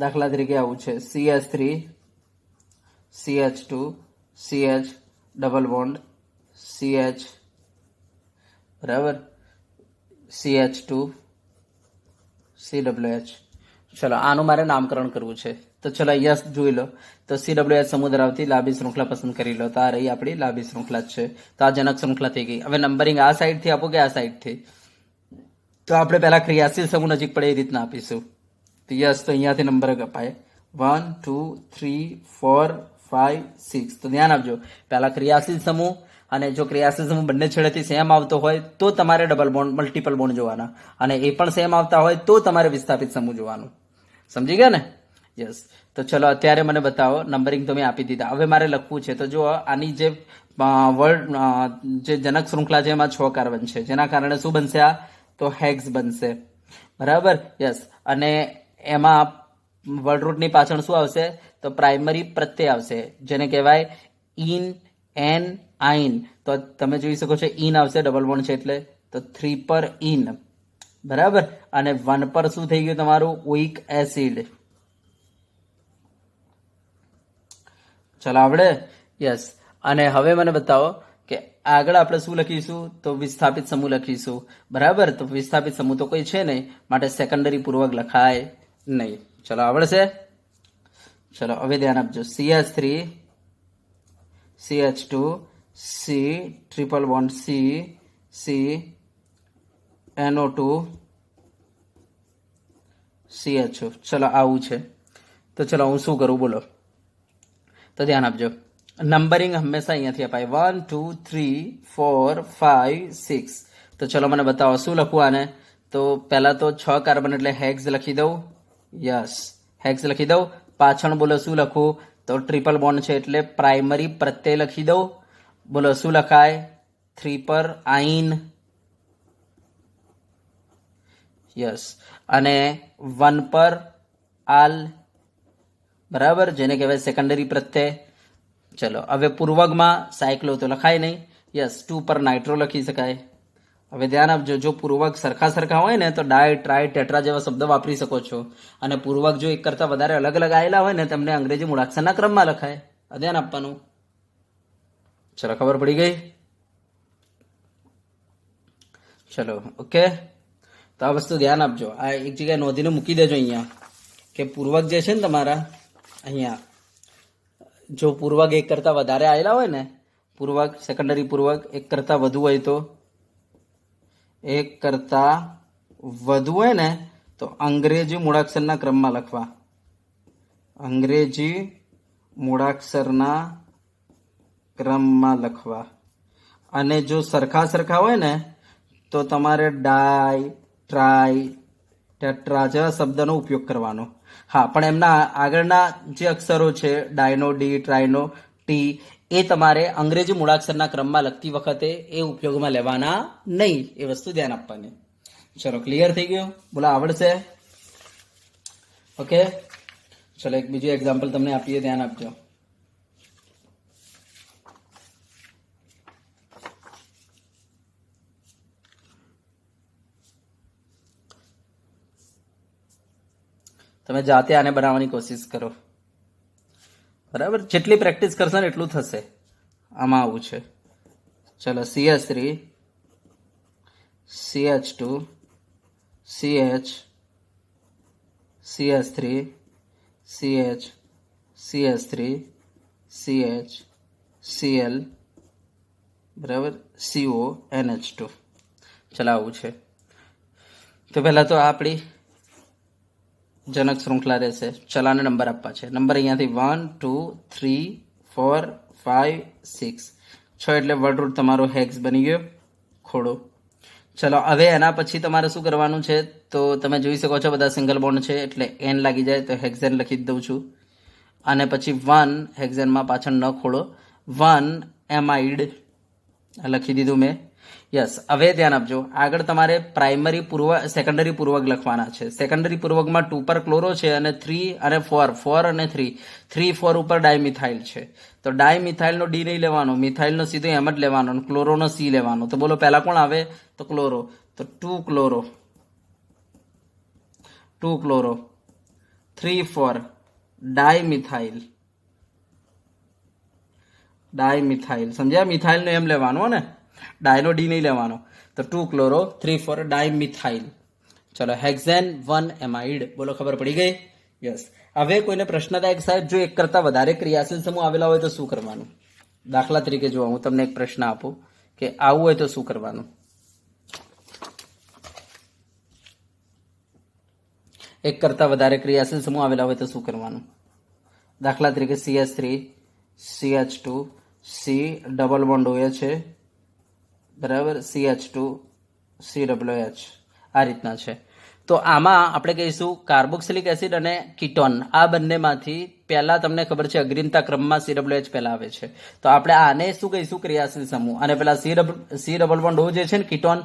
દાખલા તરીકે આવું છે CH3 CH2 CH double bond CH, બરાબર, CH2 CWH. ચલો આનું મારે નામકરણ કરવું છે. તો ચલો અહીંયા જોઈ લો. તો CWH સમૂહ ધરાવતી લાંબી શૃંખલા પસંદ કરી લો. તો આ રહી આપણી લાંબી શૃંખલા જ છે. તો આ જનક શૃંખલા થઈ ગઈ. હવે નંબરિંગ આ સાઈડથી આપો કે આ સાઈડથી? તો આપણે પહેલા ક્રિયાશીલ સમૂહ નજીક પડે એ રીતના આપીશું. તો યસ, તો અહીંયાથી નંબર અપાય 1 2 3 4 5 6. તો ધ્યાન આપજો, પહેલા ક્રિયાશીલ સમૂહ, અને જો ક્રિયાશીલ સમૂહ બંને છેડેથી સેમ આવતો હોય તો તમારે ડબલ બોન્ડ, મલ્ટિપલ બોન્ડ જોવાના, અને એ પણ સેમ આવતા હોય તો તમારે વિસ્થાપિત સમૂહ જોવાનું. સમજી ગયા ને? યસ. તો ચલો અત્યારે મને બતાવો. નંબરિંગ તો મેં આપી દીધા. હવે મારે લખવું છે. તો જો આની જે વર્ડ, જે જનક શૃંખલા છે એમાં 6 કાર્બન છે, જેના કારણે શું બનશે? આ તો હેક્સ બનશે. બરાબર. યસ. અને એમાં વર્ડ રૂટની પાછળ શું આવશે? તો પ્રાઇમરી પ્રત્યય આવશે, જેને કહેવાય ઇન, એન, આઈન. તો તમે જોઈ શકો છો ઇન આવશે, ડબલ બોન્ડ છે એટલે. તો 3 પર ઇન. બરાબર. અને 1 પર શું થઈ ગયું તમારું? ઓઇક એસિડ. ચલો આવડે? યસ. અને હવે મને બતાવો કે આગળ આપણે શું લખીશું? તો વિસ્થાપિત સમૂહ લખીશું. બરાબર. તો વિસ્થાપિત સમૂહ તો કોઈ છે નહીં, માટે સેકન્ડરી પૂર્વક લખાય નહીં. ચલો આવડશે? ચલો હવે ધ્યાન આપજો. CH3 CH2 C triple bond C C NO2 CHO. ચલો આવું છે. તો ચલો હું શું કરું બોલો? તો ધ્યાન આપજો. નંબરિંગ હંમેશા અહીંયાથી અપાય 1 2 3 4 5 6. તો ચલો મને બતાવો શું લખવું આને? તો પહેલા તો 6 કાર્બન એટલે હેક્સ લખી દઉં. યસ, હેક્સ લખી દઉં. પાછળ બોલો શું લખું? તો ટ્રિપલ બોન્ડ છે એટલે પ્રાઇમરી પ્રત્યય લખી દઉં. બોલો શું લખાય? 3 પર આઈન. યસ. અને 1 પર આલ. બરાબર, જેને કહેવાય સેકન્ડરી પ્રત્યય. ચલો હવે પૂર્વકમાં સાયક્લો તો લખાય નહીં. યસ, 2 પર નાઇટ્રો લખી શકાય. હવે ધ્યાન આપજો, જો પૂર્વક સરખા હોય ને તો ડાય, ટ્રાય, ટેટ્રા જેવા શબ્દ વાપરી શકો છો. અને પૂર્વક જો એક કરતા વધારે અલગ અલગ આવેલા હોય ને તેમને અંગ્રેજી મૂળાક્ષરના ક્રમમાં લખાય. ધ્યાન આપવાનું. ચલો ખબર પડી ગઈ? ચલો ઓકે. તો આ વસ્તુ ધ્યાન આપજો. આ એક જગ્યાએ નોંધીને મૂકી દેજો અહીંયા, કે પૂર્વક જે છે ને તમારા અહીંયા, જો પૂર્વક એક કરતા વધારે આવેલા હોય ને, પૂર્વક, સેકન્ડરી પૂર્વક એક કરતા વધુ હોય તો, એક કરતા વધુ હોય ને તો અંગ્રેજી મૂળાક્ષરના ક્રમમાં લખવા. અંગ્રેજી મૂળાક્ષરના ક્રમમાં લખવા. અને જો સરખા હોય ને તો તમારે ડાય, ટ્રાય, ટેટ્રા જેવા શબ્દનો ઉપયોગ કરવાનો. હા, પણ એમના આગળના જે અક્ષરો છે, ડાયનો ડી, ટ્રાયનો ટી, એ તમારે અંગ્રેજી મૂળાક્ષરના ક્રમમાં લખતી વખતે એ ઉપયોગમાં લેવાના નહીં. એ વસ્તુ ધ્યાન આપવાની. ચલો, ક્લિયર થઈ ગયું? બોલો, આવડશે? ઓકે, ચલો એક બીજું એક્ઝામ્પલ તમને આપીએ, ધ્યાન આપજો. તમે જાતે આને બનાવવાની કોશિશ કરો. બરાબર, જેટલી પ્રેક્ટિસ કરશો ને એટલું થશે. આમાં આવું છે. ચલો, CH3 CH2 CH CH3 CH CH3 CH Cl બરાબર CO NH2. ચલો, આવું છે. તો પહેલા તો આપણી જનક શૃંખલા રહેશે. ચલાને નંબર આપવા છે. નંબર અહીંયાથી 1 2 3 4 5 6 6 એટલે વર્ડ રૂટ તમારો હેક્સ બની ગયો, ખોડો. ચલો, હવે એના પછી તમારે શું કરવાનું છે? તો તમે જોઈ શકો છો બધા સિંગલ બોન્ડ છે એટલે એન લાગી જાય તો હેક્ઝેન લખી જ દઉં છું. અને પછી 1 હેક્ઝેનમાં પાછળ ન ખોડો, 1 એમાઇડ લખી દીધું મેં. યસ, હવે ધ્યાન આપજો. આગળ તમારે સેકન્ડરી પૂર્વક લખવાના છે. સેકન્ડરી પૂર્વકમાં 2 પર ક્લોરો છે અને 3 અને 4 અને 3 4 ઉપર ડાયમિથાઇલ છે. તો ડાયમિથાઇલનો ડી નહીં લેવાનો, મિથાઇલનો સીધો એમ જ લેવાનો, ક્લોરોનો સી લેવાનો. તો બોલો પહેલા કોણ આવે? તો ક્લોરો. તો 2 ક્લોરો 3 4 ડાયમિથાઇલ. સમજ્યા? મિથાઇલનો એમ લેવાનો ને, ડાયનો ડી નહીં લેવાનો. તો 2 ક્લોરો 3 4 ડાયમિથાઇલ. ચલો, હેક્ઝેન 1 એમાઇડ. બોલો, ખબર પડી ગઈ? યસ. હવે કોઈને પ્રશ્ન થાય કે સાહેબ જો એક કરતા વધારે ક્રિયાશીલ સમૂહ આવેલા હોય તો શું કરવાનું? દાખલા તરીકે જો હું તમને એક પ્રશ્ન આપું કે આવું હોય તો શું કરવાનું? એક કરતા વધારે ક્રિયાશીલ સમૂહ આવેલા હોય તો શું કરવાનું? દાખલા તરીકે CH3 CH2 C double bond OH છે, બરાબર, CH2 COH આ રીતના છે. તો આમાં આપણે કહીશું કાર્બોક્સિલિક એસિડ અને કીટોન આ બંનેમાંથી પહેલા તમને ખબર છે અગ્રીમતા ક્રમમાં COH પહેલા આવે છે. તો આપણે આને શું કહીશું? ક્રિયાશીલ સમૂહ. અને પેલા C ડબલ બોન્ડ O જે છે ને કીટોન,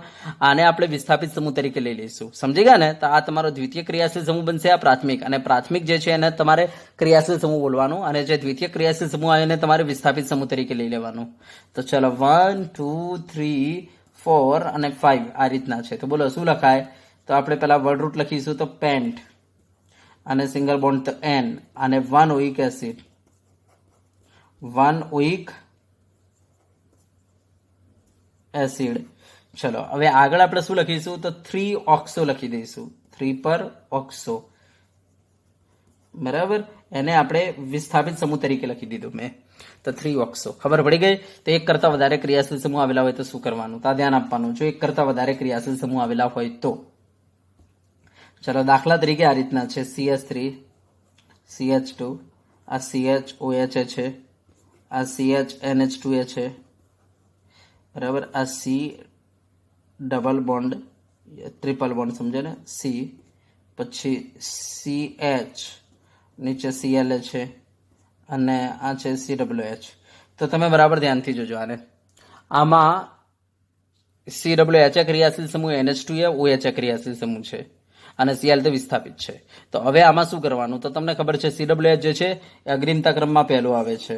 આને આપણે વિસ્થાપિત સમૂહ તરીકે લઈ લઈશું. સમજી ગયા ને? તો આ તમારો દ્વિતીય ક્રિયાશીલ સમૂહ બનશે, આ પ્રાથમિક. અને પ્રાથમિક જે છે એને તમારે ક્રિયાશીલ સમૂહ બોલવાનું, અને જે દ્વિતીય ક્રિયાશીલ સમૂહ આવે એને તમારે વિસ્થાપિત સમૂહ તરીકે લઈ લેવાનું. તો ચલો, 1 2 3 4 અને 5 આ રીતના છે. તો બોલો શું લખાય? તો આપણે પેલા વર્ડ રૂટ લખીશું તો પેન્ટ, અને સિંગલ બોન્ડ તો N, અને 1 ઓઇક એસિડ, 1 ઓઇક એસિડ. ચલો, હવે આગળ આપણે શું લખીશું? તો 3 ઓક્સો લખી દઈશું. 3 પર ઓક્સો, બરાબર. એને આપણે વિસ્થાપિત સમૂહ તરીકે લખી દીધું મેં. તો 3 ઓક્સો. ખબર પડી ગઈ? તો એક કરતા વધારે ક્રિયાશીલ સમૂહ આવેલા હોય તો શું કરવાનું? તો આ ધ્યાન આપવાનું. જો એક કરતા વધારે ક્રિયાશીલ સમૂહ આવેલા હોય તો ચલો, દાખલા તરીકે આ રીતના છે. CH3 CH2, આ CHOH છે, આ CHNH2 છે, બરાબર. આ C double bond triple bond, સમજે ને? C પછી CH નીચે Cl છે, અને આ છે COH. તો તમે બરાબર ધ્યાનથી જોજો આને. આમાં COH ક્રિયાશીલ સમૂહ, NH2 OH ક્રિયાશીલ સમૂહ છે, અને Cl તો વિસ્થાપિત છે. તો હવે આમાં શું કરવાનું? તો તમને ખબર છે COH જે છે એ અગ્રીમતા ક્રમમાં પહેલું આવે છે,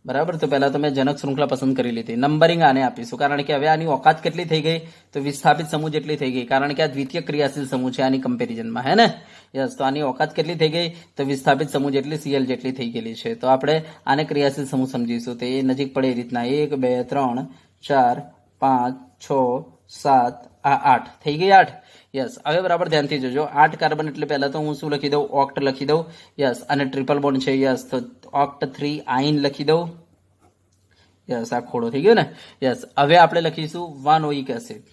બરાબર. તો પહેલા તમે જનક શૃંખલા પસંદ કરી લીધી. નંબરિંગ આને આપીશું, કારણ કે હવે આની ઓકાત કેટલી થઈ ગઈ? તો વિસ્થાપિત સમૂહ જેટલી થઈ ગઈ, કારણ કે આ દ્વિતીય ક્રિયાશીલ સમૂહ છે આની કમ્પેરિઝનમાં, હે ને? યસ. તો આની ઓકાત કેટલી થઈ ગઈ? તો વિસ્થાપિત સમૂહ જેટલી Cl જેટલી થઈ ગયેલી છે. તો આપણે આને ક્રિયાશીલ સમૂહ સમજીશું. તો એ નજીક પડે એ રીતના 1 2 3 4 5 6 7 8 થઈ ગઈ 8. યસ. હવે બરાબર ધ્યાનથી જોજો. 8 કાર્બન એટલે પહેલા તો હું શું લખી દઉં? ઓક્ટ લખી દઉં. યસ. અને ટ્રિપલ બોન્ડ છે. યસ. તો ઓક્ટ 3 આઈન લખી દઉં. યસ. આ ખોડો થઈ ગયો ને? યસ. હવે આપણે લખીશું 1 ઓઇક એસિડ,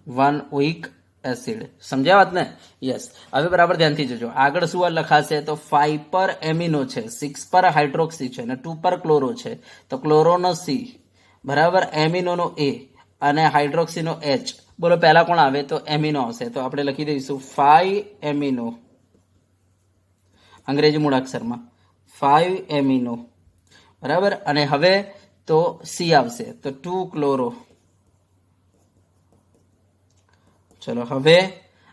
1 ઓઇક એસિડ. સમજ્યા વાત ને? યસ. હવે બરાબર ધ્યાનથી જોજો. આગળ શું લખાશે? તો 5 પર એમિનો છે, 6 પર હાઇડ્રોક્સી છે, અને 2 પર ક્લોરો છે. તો ક્લોરોનો C, બરાબર, એમિનોનો A, અને હાઇડ્રોક્સીનો H. બોલો પહેલા કોણ આવે? તો એમિનો આવશે. તો આપણે લખી દઈશું 5 એમિનો અંગ્રેજી મૂળાક્ષરમાં. 5 એમિનો, બરાબર. અને હવે તો સી આવશે તો 2 ક્લોરો. ચલો હવે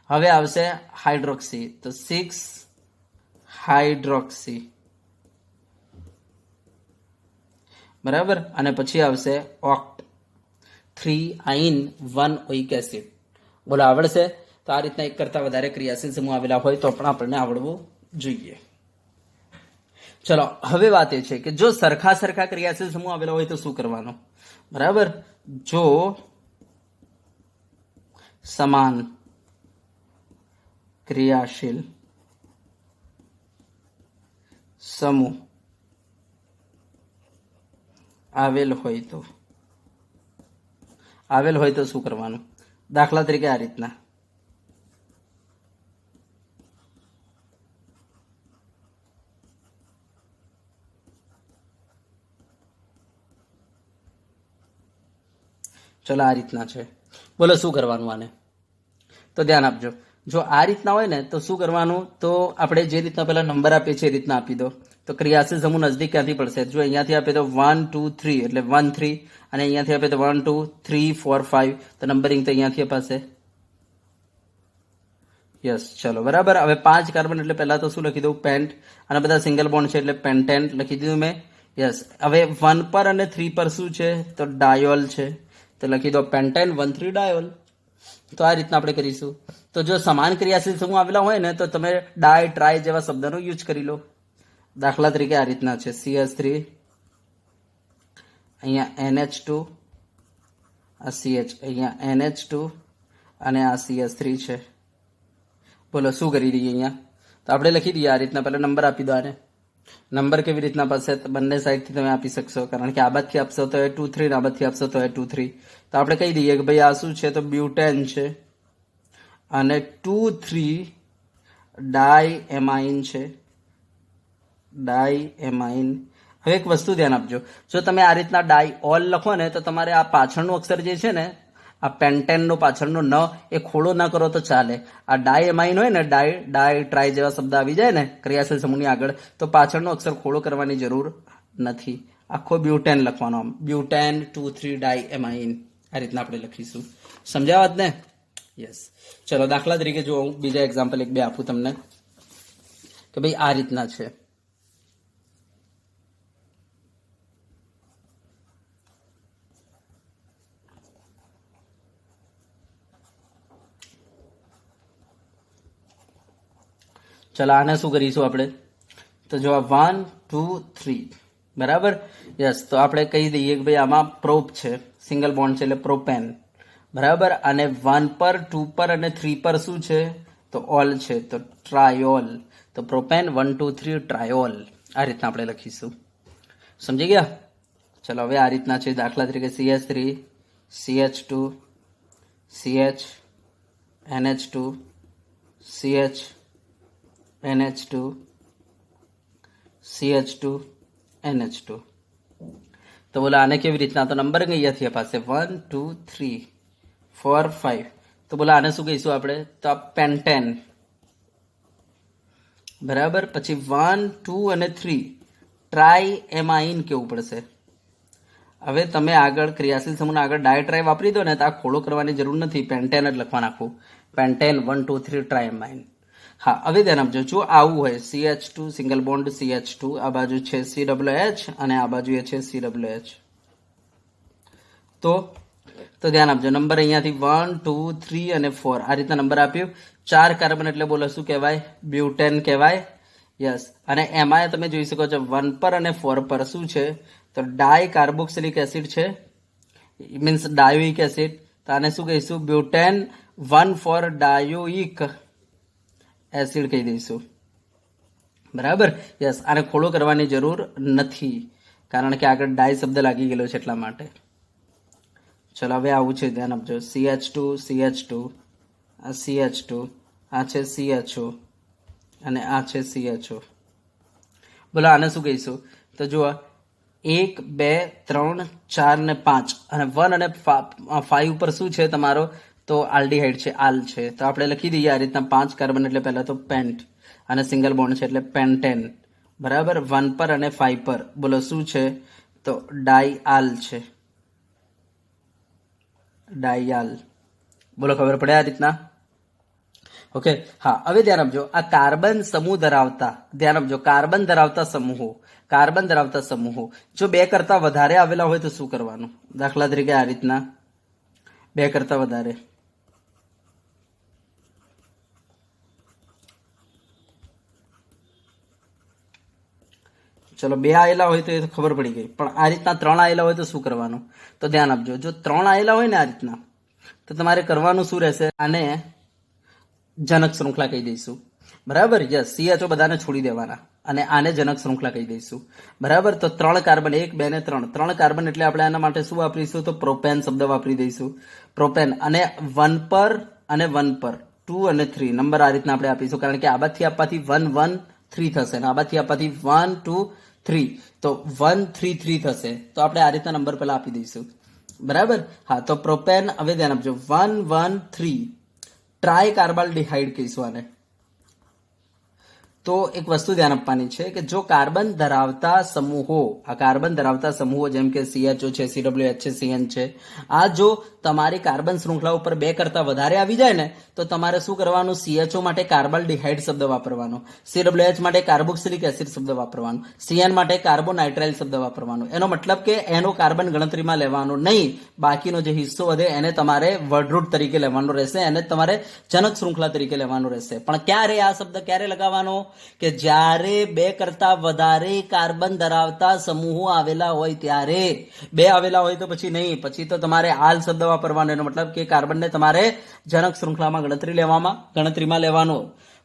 આવશે હાઇડ્રોક્સી તો 6 હાઇડ્રોક્સી, બરાબર. અને પછી આવશે ઓક્ટ 3 આઇન 1 ઓઇક એસિડ. બોલો આવડશે? તો આ રીતના એક કરતા વધારે ક્રિયાશીલ સમૂહ આવેલા હોય તો પણ આપણને આવડવું જોઈએ. ચલો હવે વાત એ છે કે જો સરખા ક્રિયાશીલ સમૂહ આવેલા હોય તો શું કરવાનું, બરાબર. જો સમાન ક્રિયાશીલ સમૂહ આવેલ હોય તો શું કરવાનું? દાખલા તરીકે આ રીતના ચલો આ રીતના છે. બોલો શું કરવાનું આને? તો ધ્યાન આપજો. જો આ રીતના હોય ને તો શું કરવાનું? તો આપણે જે રીતના પેલા નંબર આપીએ છીએ એ રીતના આપી દો. તો ક્રિયાશીલ સમૂહ નજદીક ક્યાંથી પડશે? જો અહીંયાથી આપે તો 1 2 3 એટલે 1 3, અને અહીંયાથી આપે તો 1 2 3 4 5, તો નંબરિંગ તો અહીંયાથી અપાશે. યસ, ચલો બરાબર. હવે 5 કાર્બન એટલે પહેલા તો શું લખી દઉં? પેન્ટ. અને બધા સિંગલ બોન્ડ છે એટલે પેન્ટેન્ટ લખી દીધું મેં. યસ. હવે 1 પર અને 3 પર શું છે? તો ડાયોલ છે, તો લખી દો પેન્ટેન 1 3 ડાયોલ. તો આ રીતના આપણે કરીશું. તો જો સમાન ક્રિયાશીલ સમૂહ આવેલા હોય ને તો તમે ડાય ટ્રાય જેવા શબ્દનો યુઝ કરી લો. દાખલા તરીકે આ રીતના છે CH3, અહીંયા NH2, આ CH, અહીંયા NH2 અને આ CH3 છે. બોલો શું કરી દઈએ અહીંયા? તો આપણે લખી દઈએ આ રીતના. પહેલા નંબર આપી દો આને. નંબર કેવી રીતના પાસે? બંને સાઈડથી તમે આપી શકશો, કારણ કે આ બાજથી આપશો તો એ 2 3, આ બાજથી આપશો તો એ 2 3. તો આપણે કહી દઈએ કે ભાઈ આ શું છે? તો બ્યુટેન છે, અને 2 3 ડાય એમાઇન છે, ડાય એમાઇન. હવે એક વસ્તુ ધ્યાન આપજો, જો તમે આ રીતના ડાય ઓલ લખો ને તો તમારે આ પાછળનું અક્ષર જે છે ને, આ પેન્ટેનનો પાછળનો ન, એ ખોડો ના કરો તો ચાલે. આ ડાય એમાઇન હોય ને, ડાય ટ્રાય જેવા શબ્દ આવી જાય ને ક્રિયાશીલ સમૂહની આગળ, તો પાછળનો અક્ષર ખોડો કરવાની જરૂર નથી. આખો બ્યુટેન લખવાનો, આમ બ્યુટેન 2 3 ડાય એમાઇન, આ રીતના આપણે લખીશું. સમજાવત ને? યસ. ચલો દાખલા તરીકે જો હું બીજા એક્ઝામ્પલ 1 2 આપું તમને કે ભાઈ આ રીતના છે. ચલો આને શું કરીશું આપણે? તો જો આ 1 2 3, બરાબર. યસ. તો આપણે કહી દઈએ કે ભાઈ આમાં પ્રોપ છે, સિંગલ બોન્ડ છે એટલે પ્રોપેન, બરાબર. અને 1 પર 2 પર અને 3 પર શું છે? તો ઓલ છે, તો ટ્રાયોલ. તો પ્રોપેન 1 2 3 ટ્રાયોલ. આ રીતના આપણે લખીશું. સમજી ગયા? ચલો હવે આ રીતના છે. દાખલા તરીકે CH3 CH2 CH NH2 CH NH2 CH2 NH2. તો બોલો આને કેવી રીતના? તો નંબર અહીંયાથી અપાશે 1 2 3 4 5. તો બોલો આને શું કહીશું આપણે? તો આ પેન્ટેન, બરાબર. પછી 1 2 અને 3 ટ્રાય એમાઇન કેવું પડશે. હવે તમે આગળ ક્રિયાશીલ સમૂહના આગળ ડાય ટ્રાય વાપરી દો ને તો આ ખોડો કરવાની જરૂર નથી, પેન્ટેન જ લખવા નાખવું. Pentane 1 2 3 try amine. હા, હવે ધ્યાન આપજો. જો આવું હોય CH2 સિંગલ બોન્ડ CH2, આ બાજુ છે COH અને આ બાજુ એ છે COH, તો ધ્યાન આપજો. નંબર અહીંયાથી 1 2 3 અને 4 આ રીતના નંબર આપ્યું. 4 કાર્બન એટલે બોલો શું કહેવાય? બ્યુટેન કહેવાય. યસ. અને એમાં તમે જોઈ શકો છો 1 પર અને 4 પર શું છે? તો ડાય કાર્બોક્સિલિક એસિડ છે, મીન્સ ડાયોઇક એસિડ. તો આને શું કહીશું? બ્યુટેન 1 4 ડાયોઇક એસિડ કહી દઈશું, બરાબર. યસ. આને ખોડો કરવાની જરૂર નથી, કારણ કે આગળ ડાય શબ્દ લાગી ગયેલો છે એટલા માટે. ચલો હવે આવું છે, ધ્યાન આપજો. CH2 CH2, આ CH2, આ છે CHO અને આ છે CHO. બોલો આને શું કહીશું? તો જુઓ 1 2 3 4 ને 5, અને 1 અને 5 ઉપર શું છે તમારો? તો આલ્ડીહાઇડ છે, આલ છે. તો આપણે લખી દઈએ આ રીતના 5 કાર્બન એટલે પહેલા તો પેન્ટ, અને સિંગલ બોન્ડ છે એટલે પેન્ટેન. બરાબર 1 પર અને 5 પર બોલો શું છે તો ડાઈઆલ છે ડાઈઆલ બોલો ખબર પડે આ રીતના ઓકે હા હવે ધ્યાન આપજો આ કાર્બન સમૂહ ધરાવતા ધ્યાન આપજો કાર્બન ધરાવતા સમૂહો જો 2 કરતા વધારે આવેલા હોય તો શું કરવાનું દાખલા તરીકે આ રીતના 2 કરતા વધારે ચલો 2 આવેલા હોય તો એ તો ખબર પડી ગઈ પણ આ રીતના 3 આવેલા હોય તો શું કરવાનું તો ધ્યાન આપજો જો 3 આવેલા હોય ને આ રીતના તો તમારે કરવાનું શું રહેશે આને જનક શૃંખલા કહી દઈશું બરાબર યસ CHO બધાને છોડી દેવાના અને આને જનક શૃંખલા કહી દઈશું બરાબર તો 3 કાર્બન 1 2 ને 3 કાર્બન એટલે આપણે આના માટે શું વાપરીશું તો પ્રોપેન શબ્દ વાપરી દઈશું પ્રોપેન અને 1 પર અને 1 પર 2 અને 3 નંબર આ રીતના આપણે આપીશું કારણ કે આ બાજુથી આપવાથી 1 1 3 થશે અને આ બાજુથી આપવાથી 1 2 3 તો 1 3 3 થશે તો આપણે આ રીતના નંબર પહેલા આપી દઈશું બરાબર હા તો પ્રોપેન હવે ધ્યાન આપજો 1 1 3 ટ્રાય કાર્બાલ્ડિહાઇડ કહીશું આને તો એક વસ્તુ ધ્યાન આપવાની છે કે જો કાર્બન ધરાવતા સમૂહો જેમ કે CHO છે CWH છે CN છે આ જો તમારી કાર્બન શૃંખલા ઉપર 2 કરતા વધારે આવી જાય ને તો તમારે શું કરવાનું CHO માટે કાર્બાલ્ડિહાઇડ શબ્દ વાપરવાનો CWH માટે કાર્બોક્સિલિક એસિડ શબ્દ વાપરવાનો CN માટે કાર્બોનાઇટ્રાઇલ શબ્દ વાપરવાનો એનો મતલબ કે એનો કાર્બન ગણતરીમાં લેવાનો નહીં બાકીનો જે હિસ્સો વધે એને તમારે વર્ડરૂટ તરીકે લેવાનો રહેશે એને તમારે જનક શૃંખલા તરીકે લેવાનો રહેશે પણ ક્યારે આ શબ્દ ક્યારે લગાવવાનો કે જ્યારે 2 કરતા વધારે કાર્બન ધરાવતા સમૂહો આવેલા હોય ત્યારે 2 આવેલા હોય તો પછી નહીં પછી તો તમારે આલ શબ્દ વાપરવાનો એનો મતલબ કે કાર્બનને તમારે જનક શૃંખલામાં ગણતરીમાં લેવાનો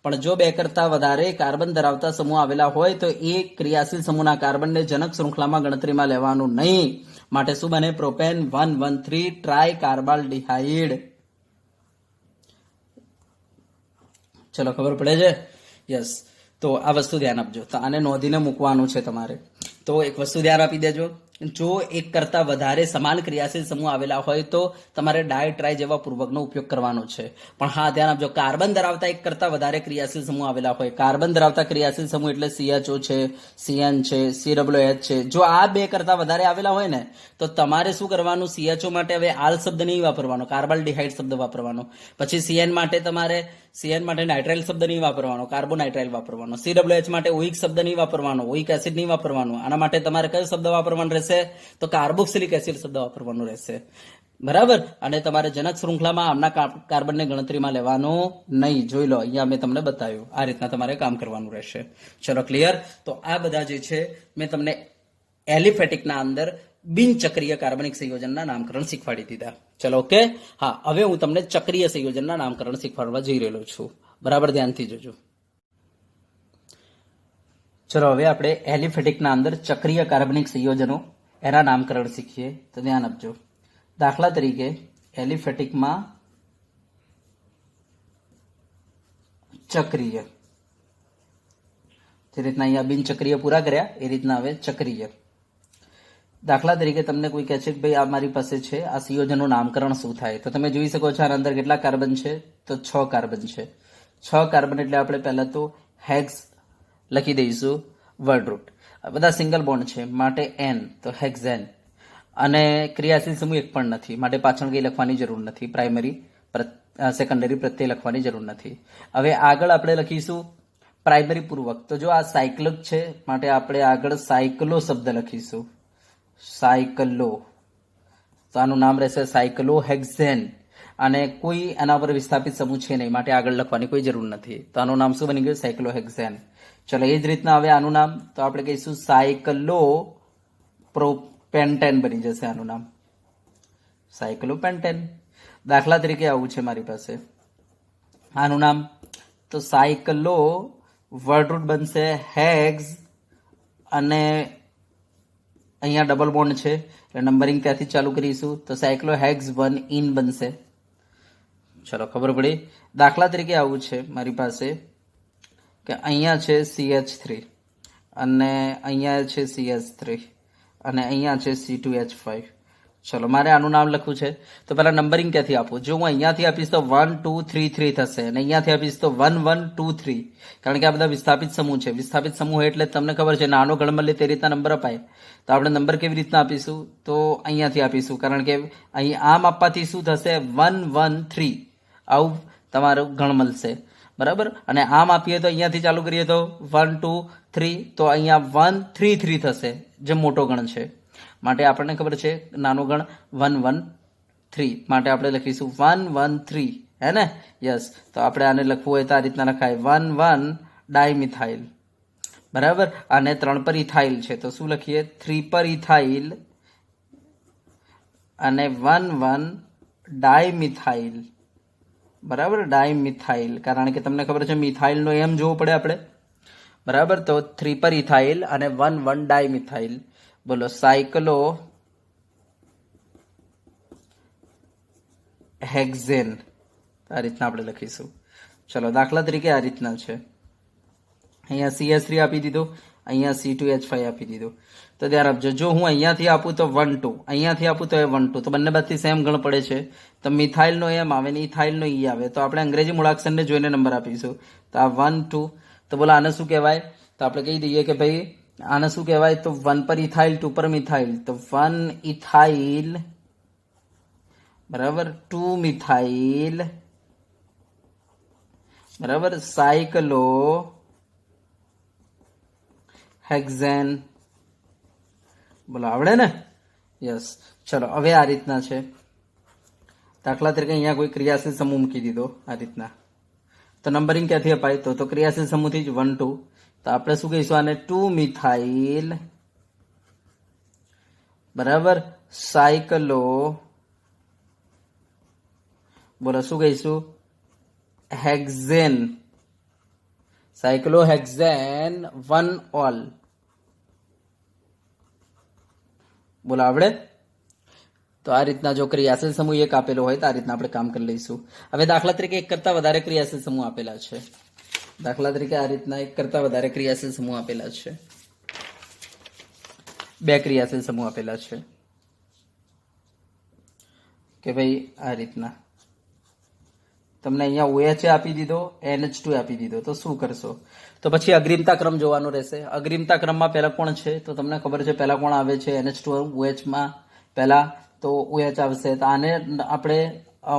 પણ જો 2 કરતા વધારે કાર્બન ધરાવતા સમૂહ આવેલા હોય તો એ ક્રિયાશીલ સમૂહના કાર્બનને જનક શૃંખલામાં ગણતરીમાં લેવાનું નહીં માટે શું બને પ્રોપેન 113 ટ્રાય કાર્બાલ્ડિહાઇડ ચલો ખબર પડે છે યસ તો આ વસ્તુ ધ્યાન આપજો તો આને નોંધીને મૂકવાનું છે તમારે તો એક વસ્તુ ધ્યાન આપી દેજો જો 1 કરતા વધારે સમાન ક્રિયાશીલ સમૂહ આવેલા હોય તો તમારે ડાય ટ્રાય જેવા પૂર્વકનો ઉપયોગ કરવાનો છે પણ હા ધ્યાન આપજો કાર્બન ધરાવતા 1 કરતા વધારે ક્રિયાશીલ સમૂહ આવેલા હોય કાર્બન ધરાવતા ક્રિયાશીલ સમૂહ એટલે CHO છે CN છે CWH છે જો આ 2 કરતા વધારે આવેલા હોય ને તો તમારે શું કરવાનું CHO માટે હવે આલ શબ્દ નહીં વાપરવાનો કાર્બાલ્ડિહાઇડ શબ્દ વાપરવાનો પછી CN માટે નાઇટ્રાઇલ શબ્દ નહીં વાપરવાનો કાર્બોનાઇટ્રાઇલ વાપરવાનો CWH માટે ઓઇક શબ્દ નહીં વાપરવાનો ઓઇક એસિડ નહીં વાપરવાનો આના માટે તમારે કયો શબ્દ વાપરવાનો રહેશે તો કાર્બોક્સિલિક એસિડ શબ્દ વાપરવાનો રહેશે બરાબર અને તમારે જનક શૃંખલામાં આમના કાર્બનને ગણતરીમાં લેવાનો નહીં જોઈ લો અહીંયા મેં તમને બતાવ્યું આ રીતના તમારે કામ કરવાનું રહેશે ચલો ક્લિયર તો આ બધા જે છે મેં તમને એલિફેટિકના અંદર બિનચક્રીય કાર્બનિક સંયોજનના નામકરણ શીખવાડી દીધા ચલો ઓકે હા હવે હું તમને ચક્રીય સંયોજનના નામકરણ શીખવાડવા જઈ રહેલો છું બરાબર ધ્યાનથી જોજો ચલો હવે આપણે એલિફેટિકના અંદર ચક્રીય કાર્બનિક સંયોજનો એના નામકરણ શીખીએ તો ધ્યાન આપજો દાખલા તરીકે એલિફેટિકમાં ચક્રીય જે રીતના અહીંયા બિનચક્રીય પૂરા કર્યા એ રીતના હવે ચક્રીય દાખલા તરીકે તમને કોઈ કહે છે કે ભાઈ આ મારી પાસે છે આ સંયોજનનું નામકરણ શું થાય તો તમે જોઈ શકો છો આના અંદર કેટલા કાર્બન છે તો 6 કાર્બન છે 6 કાર્બન એટલે આપણે પહેલા તો હેક્સ લખી દઈશું વર્ડરૂટ બધા સિંગલ બોન્ડ છે માટે N તો હેક્ઝેન અને ક્રિયાશીલ સમૂહ એક પણ નથી માટે પાછળ કંઈ લખવાની જરૂર નથી સેકન્ડરી પ્રત્યય લખવાની જરૂર નથી હવે આગળ આપણે લખીશું પ્રાઇમરી પૂર્વક તો જો આ સાયક્લિક છે માટે આપણે આગળ સાયક્લો શબ્દ લખીશું સાયક્લો તો આનું નામ રહેશે સાયક્લોહેક્ઝેન અને કોઈ એના પર વિસ્થાપિત સમૂહ છે નહીં માટે આગળ લખવાની કોઈ જરૂર નથી તો આનું નામ શું બની ગયું સાયક્લોહેક્ઝેન ચલો એ જ રીતના હવે આનું નામ તો આપણે કહીશું સાયક્લો પ્રોપેન્ટેન બની જશે આનું નામ સાયક્લોપેન્ટેન દાખલા તરીકે આવું છે મારી પાસે આનું નામ તો સાયક્લો વર્ડરૂટ બનશે હેક્સ અને અહીંયા ડબલ બોન્ડ છે એટલે નંબરિંગ ત્યાંથી ચાલુ કરીશું તો સાયક્લોહેક્સ 1 ઇન બનશે ચલો ખબર પડી દાખલા તરીકે આવું છે મારી પાસે કે અહીંયા છે CH3 અને અહીંયા છે CH3 અને અહીંયા છે C2H5 ચલો મારે આનું નામ લખવું છે તો પહેલા નંબરિંગ ક્યાંથી આપું? જો હું અહીંયાથી આપીશ તો 1 2 3 3 થશે અને અહીંયાથી આપીશ તો 1 1 2 3, કારણ કે આ બધા વિસ્થાપિત સમૂહ છે. વિસ્થાપિત સમૂહ એટલે તમને ખબર છે નાનો ગણ મળે તે રીતના નંબર અપાય. તો આપણે નંબર કેવી રીતના આપીશું? તો અહીંયાથી આપીશું, કારણ કે અહીં આમ આપવાથી શું થશે? 1 1 3 આવું તમારું ગણ મળશે, બરાબર. અને આમ આપીએ તો અહીંયાથી ચાલુ કરીએ તો 1 2 3, તો અહીંયા 1 3 3 થશે જે મોટો ગણ છે. માટે આપણને ખબર છે નાનો ગણ 1 1 3, માટે આપણે લખીશું 1 1 3, હે ને? યસ. તો આપણે આને લખવું હોય તો આ રીતના લખાય 1 1 ડાયમિથાઇલ, બરાબર. અને 3 પર ઇથાઇલ છે તો શું લખીએ? 3 પર ઇથાઇલ અને 1 1 ડાયમિથાઇલ, બરાબર. ડાયમિથાઇલ, કારણ કે તમને ખબર છે મિથાઇલનો એમ જોવો પડે આપણે, બરાબર. તો 3 પર ઇથાઇલ અને 1 1 ડાયમિથાઇલ. બોલો સાયક્લો હેક્ઝેન, આ રીતના આપણે લખીશું. ચલો દાખલા તરીકે આ રીતના છે. અહીંયા CH3 આપી દીધું, અહીંયા C2H5 આપી દીધું. તો ધ્યાન આપજો, જો હું અહીંયાથી આપું તો 1 2, અહીંયાથી આપું તો એ 1 2, તો બંને બાજુથી સેમ ગણ પડે છે. તો મિથાઇલનો એમ આવે ને ઇથાઇલનો ઈ આવે, તો આપણે અંગ્રેજી મૂળાક્ષરને જોઈને નંબર આપીશું. તો આ 1 2, તો બોલો આને શું કહેવાય? તો આપણે કહી દઈએ કે ભાઈ આને શું કહેવાય? તો 1 પર ઇથાઇલ 2 પર મિથાઇલ, તો 1 ઇથાઇલ, બરાબર, 2 મિથાઇલ, બરાબર, સાયક્લો હેક્ઝેન. બોલો આવડે ને? યસ. ચલો હવે આ રીતના છે. દાખલા તરીકે અહીંયા કોઈ ક્રિયાશીલ સમૂહ મૂકી દીધો આ રીતના, તો નંબરિંગ ક્યાંથી અપાય? તો ક્રિયાશીલ સમૂહથી જ 1 2. તો આપણે શું કહીશું આને? 2 મિથાઇલ, બરાબર, સાયક્લો, બોલો શું કહીશું? Hexane, સાયક્લો hexane 1 all. બોલો આવડે? તો આ રીતના જો ક્રિયાશીલ સમૂહ એક આપેલો હોય તો આ રીતના આપણે કામ કરી લઈશું. હવે દાખલા તરીકે એક કરતા વધારે ક્રિયાશીલ સમૂહ આપેલા છે. દાખલા તરીકે આ રીતના એક કરતા વધારે ક્રિયાશીલ સમૂહ આપેલા છે, 2 ક્રિયાશીલ સમૂહ આપેલા છે કે ભાઈ આ રીતના તમને અહીંયા OH આપી દીધો, NH2 આપી દીધો, તો શું કરશો? તો પછી અગ્રિમતા ક્રમ જોવાનો રહેશે. અગ્રિમતા ક્રમમાં પહેલા કોણ છે? તો તમને ખબર છે પહેલા કોણ આવે છે? NH2. OH માં પહેલા તો OH આવશે, તો આને આપણે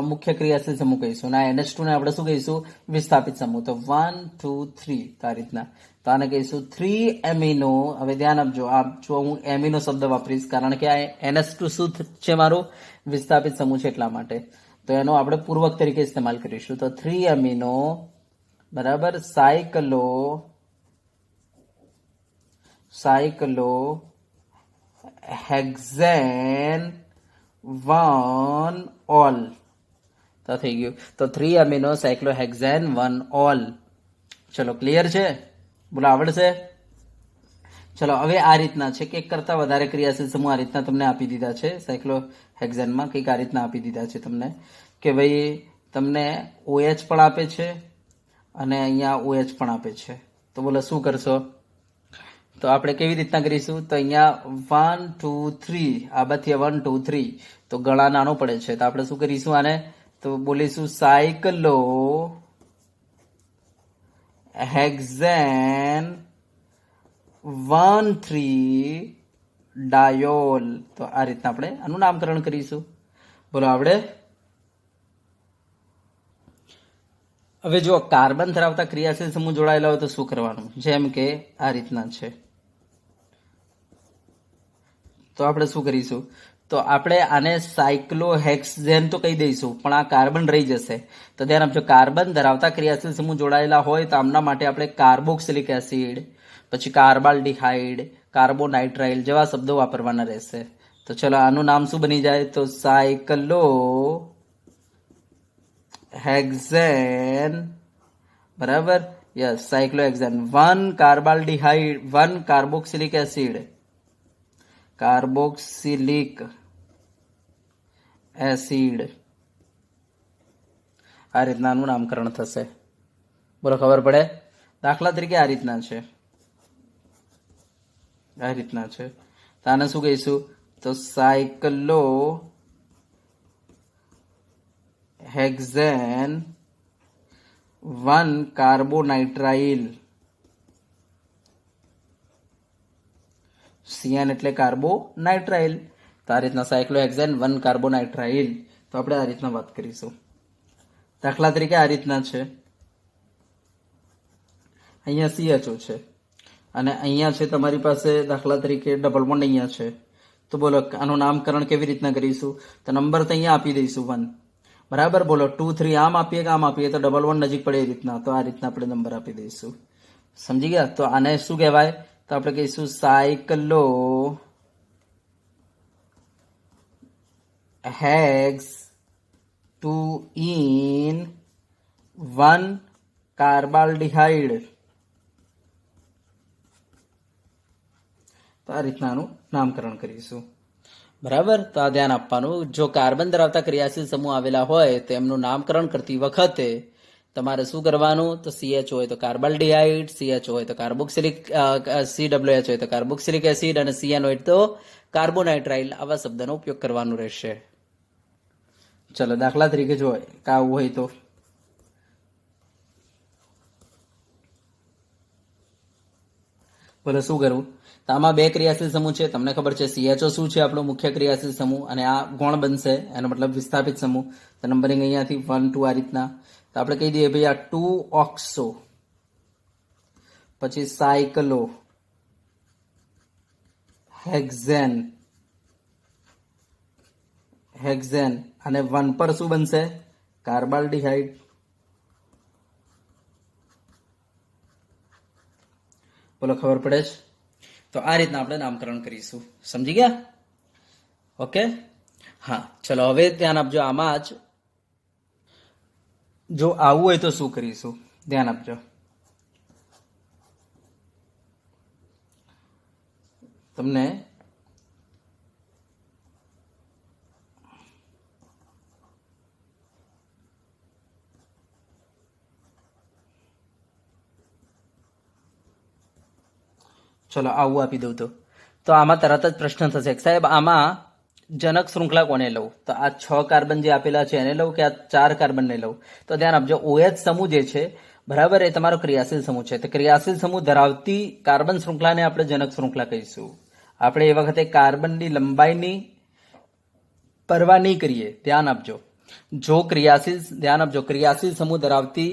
મુખ્ય ક્રિયાશીલ સમૂહ કહીશું અને NH2 ને આપણે શું કહીશું? વિસ્થાપિત સમૂહ. તો 1 2 3 આ રીતના, તો આને કહીશું 3 એમિનો. હવે ધ્યાન આપજો, આ જો હું એમિનો શબ્દ વાપરીશ કારણ કે આ NH2 શું છે? મારું વિસ્થાપિત સમૂહ છે એટલા માટે, તો એનો આપણે પૂર્વક તરીકે ઇસ્તેમાલ કરીશું. તો 3 એમિનો, બરાબર, સાયક્લો હેક્ઝેન 1 ઓલ. તો થઈ ગયું. તો 3 એમિનો સાયક્લો હેક્ઝેન 1 ઓલ. ચલો ક્લિયર છે? બોલો આવડશે? ચલો હવે આ રીતના છે કે એક કરતા વધારે ક્રિયાશીલ સમૂહ આ રીતના તમને આપી દીધા છે. સાયક્લો હેક્ઝેનમાં કંઈક આ રીતના આપી દીધા છે તમને કે ભાઈ તમને OH પણ આપે છે અને અહીંયા OH પણ આપે છે. તો બોલો શું કરશો? તો આપણે કેવી રીતના કરીશું? તો અહીંયા 1 2 3 આ બાજુ 1 2 3, તો ગણા નાનો પડે છે, તો આપણે શું કરીશું આને? તો બોલીશું સાયક્લો હેક્ઝેન 1 3 ડાયોલ. તો આ રીતના આપણે આનું નામકરણ કરીશું. બોલો આવડે? હવે જો કાર્બન ધરાવતા ક્રિયાશીલ સમૂહ જોડાયેલા હોય તો શું કરવાનું? જેમ કે આ રીતના છે, તો આપણે શું કરીશું? તો આપણે આને સાયક્લોહેક્સેન તો કહી દઈશું, પણ આ કાર્બન રહી જશે. તો ધ્યાન આપજો, કાર્બન ધરાવતા ક્રિયાશીલ સમૂહ જોડાયેલા હોય તો આમના માટે આપણે કાર્બોક્સિલિક એસિડ, પછી કાર્બાલ્ડિહાઇડ, કાર્બોનાઇટ્રાઇલ જેવા શબ્દો વાપરવાના રહેશે. તો ચલો આનું નામ શું બની જાય? તો સાયક્લો હેક્ઝેન, બરાબર, yes, cyclohexane 1 carbaldehyde, 1 carboxylic acid, carboxylic acid, આ રીતનાનું નામકરણ થશે. બોલો ખબર પડે? દાખલા તરીકે આ રીતના છે, આ રીતના છે, તો આને શું કહીશું? તો સાયક્લો હેક્ઝેન 1 કાર્બોનાઇટ્રાઇલ. CN એટલે કાર્બોનાઇટ્રાઇલ. તો આ રીતના સાયક્લોહેક્ઝેન 1 કાર્બોનાઇટ્રાઇલ. તો આપણે આ રીતના વાત કરીશું. દાખલા તરીકે આ રીતના છે, અહીંયા CHO છે અને અહીંયા છે તમારી પાસે દાખલા તરીકે ડબલ બોન્ડ અહીંયા છે. તો બોલો આનું નામકરણ કેવી રીતના કરીશું? તો નંબર તો અહીંયા આપી દઈશું 1. બરાબર. બોલો 2 3 આમ આપીએ કે આમ આપીએ તો ડબલ બોન્ડ નજીક પડે એ રીતના. તો આ રીતના આપણે નંબર આપી દઈશું. સમજી ગયા? તો આને શું કહેવાય? તો આપણે કહીશું સાયક્લો હેક્સ 2 ઇન 1 કાર્બાલ્ડિહાઇડ. તો આ રીતનાનું નામકરણ કરીશું. બરાબર. તો આ ધ્યાન આપવાનું, જો કાર્બન ધરાવતા ક્રિયાશીલ સમૂહ આવેલા હોય તો એમનું નામકરણ કરતી વખતે તમારે શું કરવાનું? તો CH હોય તો કાર્બાલ્ડિહાઇડ, CH હોય તો કાર્બોક્સિલિક, CWH હોય તો કાર્બોક્સિલિક એસિડ અને CN હોય તો કાર્બોનાઇટ્રાઇલ, આવા શબ્દનો ઉપયોગ કરવાનો રહેશે. ચલો દાખલા તરીકે જો આવું હોય તો બોલો શું કરવું? તો આમાં 2 ક્રિયાશીલ સમૂહ છે, તમને ખબર છે CHO શું છે? આપણો મુખ્ય ક્રિયાશીલ સમૂહ, અને આ ગૌણ બનશે, એનો મતલબ વિસ્થાપિત સમૂહ. તો નંબરિંગ અહીંયાથી 1 2 આ રીતના. તો આપણે કહી દઈએ ભાઈ આ 2 ઓક્સો, પછી સાયક્લો હેક્ઝેન અને 1 પર શું બનશે? કાર્બાલ્ડિહાઇડ. બોલો ખબર પડે છે? તો આ રીતના આપણે નામકરણ કરીશું. સમજી ગયા? ઓકે. હા ચલો હવે ધ્યાન આપજો. આમાં જ જો આવું હોય તો શું કરીશું? ધ્યાન આપજો. તમને ચલો આવું આપી દઉં તો આમાં તરત જ પ્રશ્ન થશે કે સાહેબ આમાં જનક શૃંખલા કોને લઉં? તો આ 6 કાર્બન જે આપેલા છે એને લઉં કે આ 4 કાર્બનને લઉં? તો ધ્યાન આપજો, OH સમૂહ જે છે બરાબર એ તમારો ક્રિયાશીલ સમૂહ છે. તો ક્રિયાશીલ સમૂહ ધરાવતી કાર્બન શૃંખલાને આપણે જનક શૃંખલા કહીશું. આપણે એ વખતે કાર્બનની લંબાઈની પરવા નહીં કરીએ. ધ્યાન આપજો, જો ક્રિયાશીલ સમૂહ ધરાવતી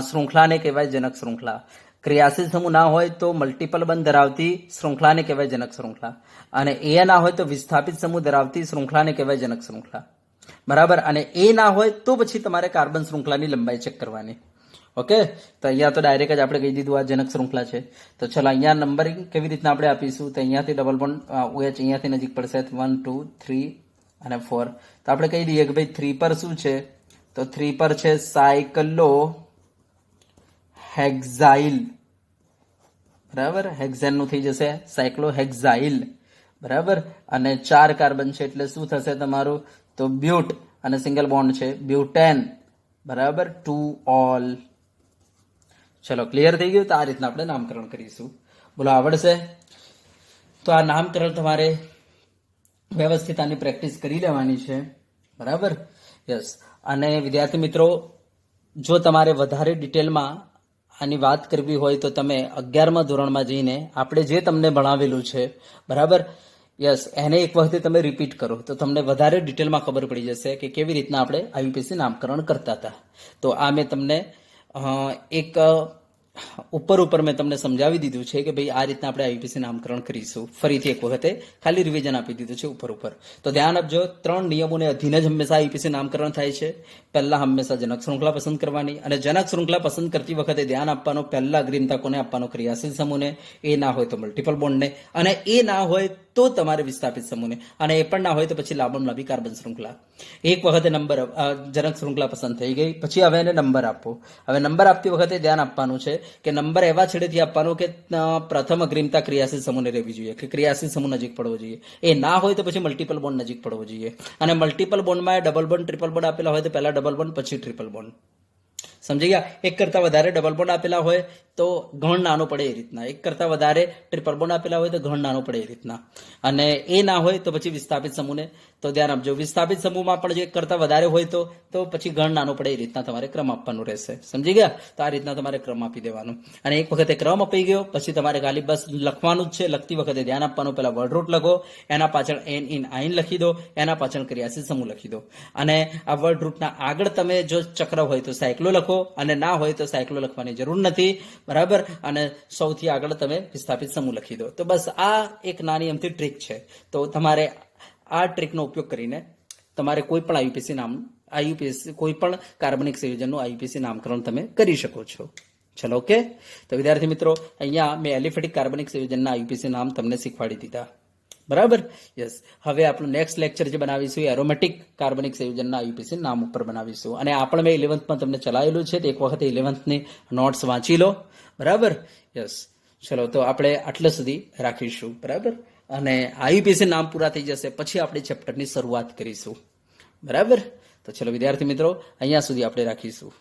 શૃંખલાને કહેવાય જનક શૃંખલા. ક્રિયાશીલ સમૂહ ના હોય તો મલ્ટિપલ બંધ ધરાવતી શૃંખલાને કહેવાય જનક શૃંખલા, અને એ ના હોય તો વિસ્થાપિત સમૂહ ધરાવતી શૃંખલાને કહેવાય જનક શૃંખલા. બરાબર. અને એ ના હોય તો પછી તમારે કાર્બન શૃંખલાની લંબાઈ ચેક કરવાની. ઓકે. તો અહીંયા તો ડાયરેક્ટ જ આપણે કહી દીધું આ જનક શૃંખલા છે. તો ચલો અહીંયા નંબરિંગ કેવી રીતના આપણે આપીશું? તો અહીંયાથી ડબલ બોન્ડ OH અહીંયાથી નજીક પડશે 1 2 3 અને 4. તો આપણે કહી દઈએ કે ભાઈ 3 પર શું છે? તો 3 પર છે સાયક્લો હેક્ઝાઇલ. બરાબર. હેક્ઝેન નું થઈ જશે સાયક્લોહેક્ઝાઇલ. બરાબર. અને 4 કાર્બન છે એટલે શું થશે તમારું? તો બ્યુટ, અને સિંગલ બોન્ડ છે બ્યુટેન. બરાબર. 2 ઓલ. ચલો ક્લિયર થઈ ગયું? તો આ રીતના આપણે નામકરણ કરીશું. બોલો આવડશે? તો આ નામકરણ તમારે વ્યવસ્થિત આની પ્રેક્ટિસ કરી લેવાની છે. બરાબર. યસ. અને વિદ્યાર્થી મિત્રો, જો તમારે વધારે ડિટેલમાં આની વાત કરવી હોય તો તમે 11મા ધોરણમાં જઈને આપણે જે તમને ભણાવેલું છે બરાબર, યસ, એને એક વખતે તમે રિપીટ કરો તો તમને વધારે ડિટેલમાં ખબર પડી જશે કે કેવી રીતના આપણે આઈયુપીએસસી નામકરણ કરતા હતા. તો આ મેં તમને એક ઉપર મેં તમને સમજાવી દીધું છે કે ભાઈ આ રીતના આપણે આઈયુપીએસસી નામકરણ કરીશું. ફરીથી એક વખતે ખાલી રિવિઝન આપી દીધું છે ઉપર. તો ધ્યાન આપજો, 3 નિયમોને અધીન જ હંમેશા આઈયુપીએસસી નામકરણ થાય છે. પહેલા હંમેશા જનક શૃંખલા પસંદ કરવાની, અને જનક શૃંખલા પસંદ કરતી વખતે ધ્યાન આપવાનું, પહેલા અગ્રીમતા કોને આપવાનો? ક્રિયાશીલ સમૂહને. એ ના હોય તો મલ્ટિપલ બોન્ડને, અને એ ના હોય તો તમારે વિસ્થાપિત સમૂહને, અને એ પણ ના હોય તો પછી લાંબી કાર્બન શૃંખલા. એક વખતે નંબર જનક શૃંખલા પસંદ થઈ ગઈ, પછી હવે એને નંબર આપો. હવે નંબર આપતી વખતે ધ્યાન આપવાનું છે કે નંબર એવા છેડેથી આપવાનો કે પ્રથમ અગ્રીમતા ક્રિયાશીલ સમૂહને રહેવી જોઈએ, કે ક્રિયાશીલ સમૂહ નજીક પડવો જોઈએ. એ ના હોય તો પછી મલ્ટિપલ બોન્ડ નજીક પડવો જોઈએ. અને મલ્ટિપલ બોન્ડમાં ડબલ બોન્ડ ટ્રિપલ બોન્ડ આપેલા હોય તો પહેલા ડબલ બોન્ડ પછી ટ્રિપલ બોન્ડ. સમજી ગયા? એક કરતા વધારે ડબલ બોન્ડ આપેલા હોય તો ઘણ નાનો પડે એ રીતના, એક કરતાં વધારે ટ્રિપલ બોન્ડ આપેલા હોય તો ઘણ નાનો પડે એ રીતના, અને એ ના હોય તો પછી વિસ્થાપિત સમૂહને તો ધ્યાન આપજો. વિસ્થાપિત સમૂહમાં પણ જે એક કરતાં વધારે હોય તો પછી ઘણ નાનો પડે એ રીતના તમારે ક્રમ આપવાનું રહેશે. સમજી ગયા? તો આ રીતના તમારે ક્રમ આપી દેવાનો, અને એક વખતે ક્રમ અપાઈ ગયો પછી તમારે ખાલી બસ લખવાનું જ છે. લખતી વખતે ધ્યાન આપવાનું, પહેલા વર્ડ રૂટ લખો, એના પાછળ એન ઇન આઈન લખી દો, એના પાછળ ક્રિયાશીલ સમૂહ લખી દો, અને આ વર્ડ રૂટના આગળ તમે જો ચક્ર હોય તો સાયક્લો લખો, અને ના હોય તો સાયક્લો લખવાની જરૂર નથી, બરાબર. અને સૌથી આગળ તમે વિસ્થાપિત સમૂહ લખી દો. તો બસ આ એક નાની અમથી ટ્રીક છે. તો તમારે આ ટ્રીકનો ઉપયોગ કરીને તમારે કોઈ પણ આઈયુપીએસસી કોઈ પણ કાર્બનિક સંયોજનનું આઈયુપીએસસી નામકરણ તમે કરી શકો છો. ચલો, ઓકે. તો વિદ્યાર્થી મિત્રો, અહીંયા મેં એલિફેટિક કાર્બનિક સંયોજનના આઈયુપીએસસી નામ તમને શીખવાડી દીધા, બરાબર. યસ. હવે આપણું નેક્સ્ટ લેક્ચર જે બનાવીશું એ એરોમેટિક કાર્બનિક સંયોજનના આઈયુપીએસસી નામ ઉપર બનાવીશું, અને આ પણ મેં 11th તમને ચલાવેલું છે. તો એક વખત 11thની નોટ્સ વાંચી લો, બરાબર. યસ. ચલો, તો આપણે આટલા સુધી રાખીશું, બરાબર. અને આઈયુપીએસસી નામ પૂરા થઈ જશે પછી આપણે ચેપ્ટરની શરૂઆત કરીશું, બરાબર. તો ચલો વિદ્યાર્થી મિત્રો, અહીંયા સુધી આપણે રાખીશું.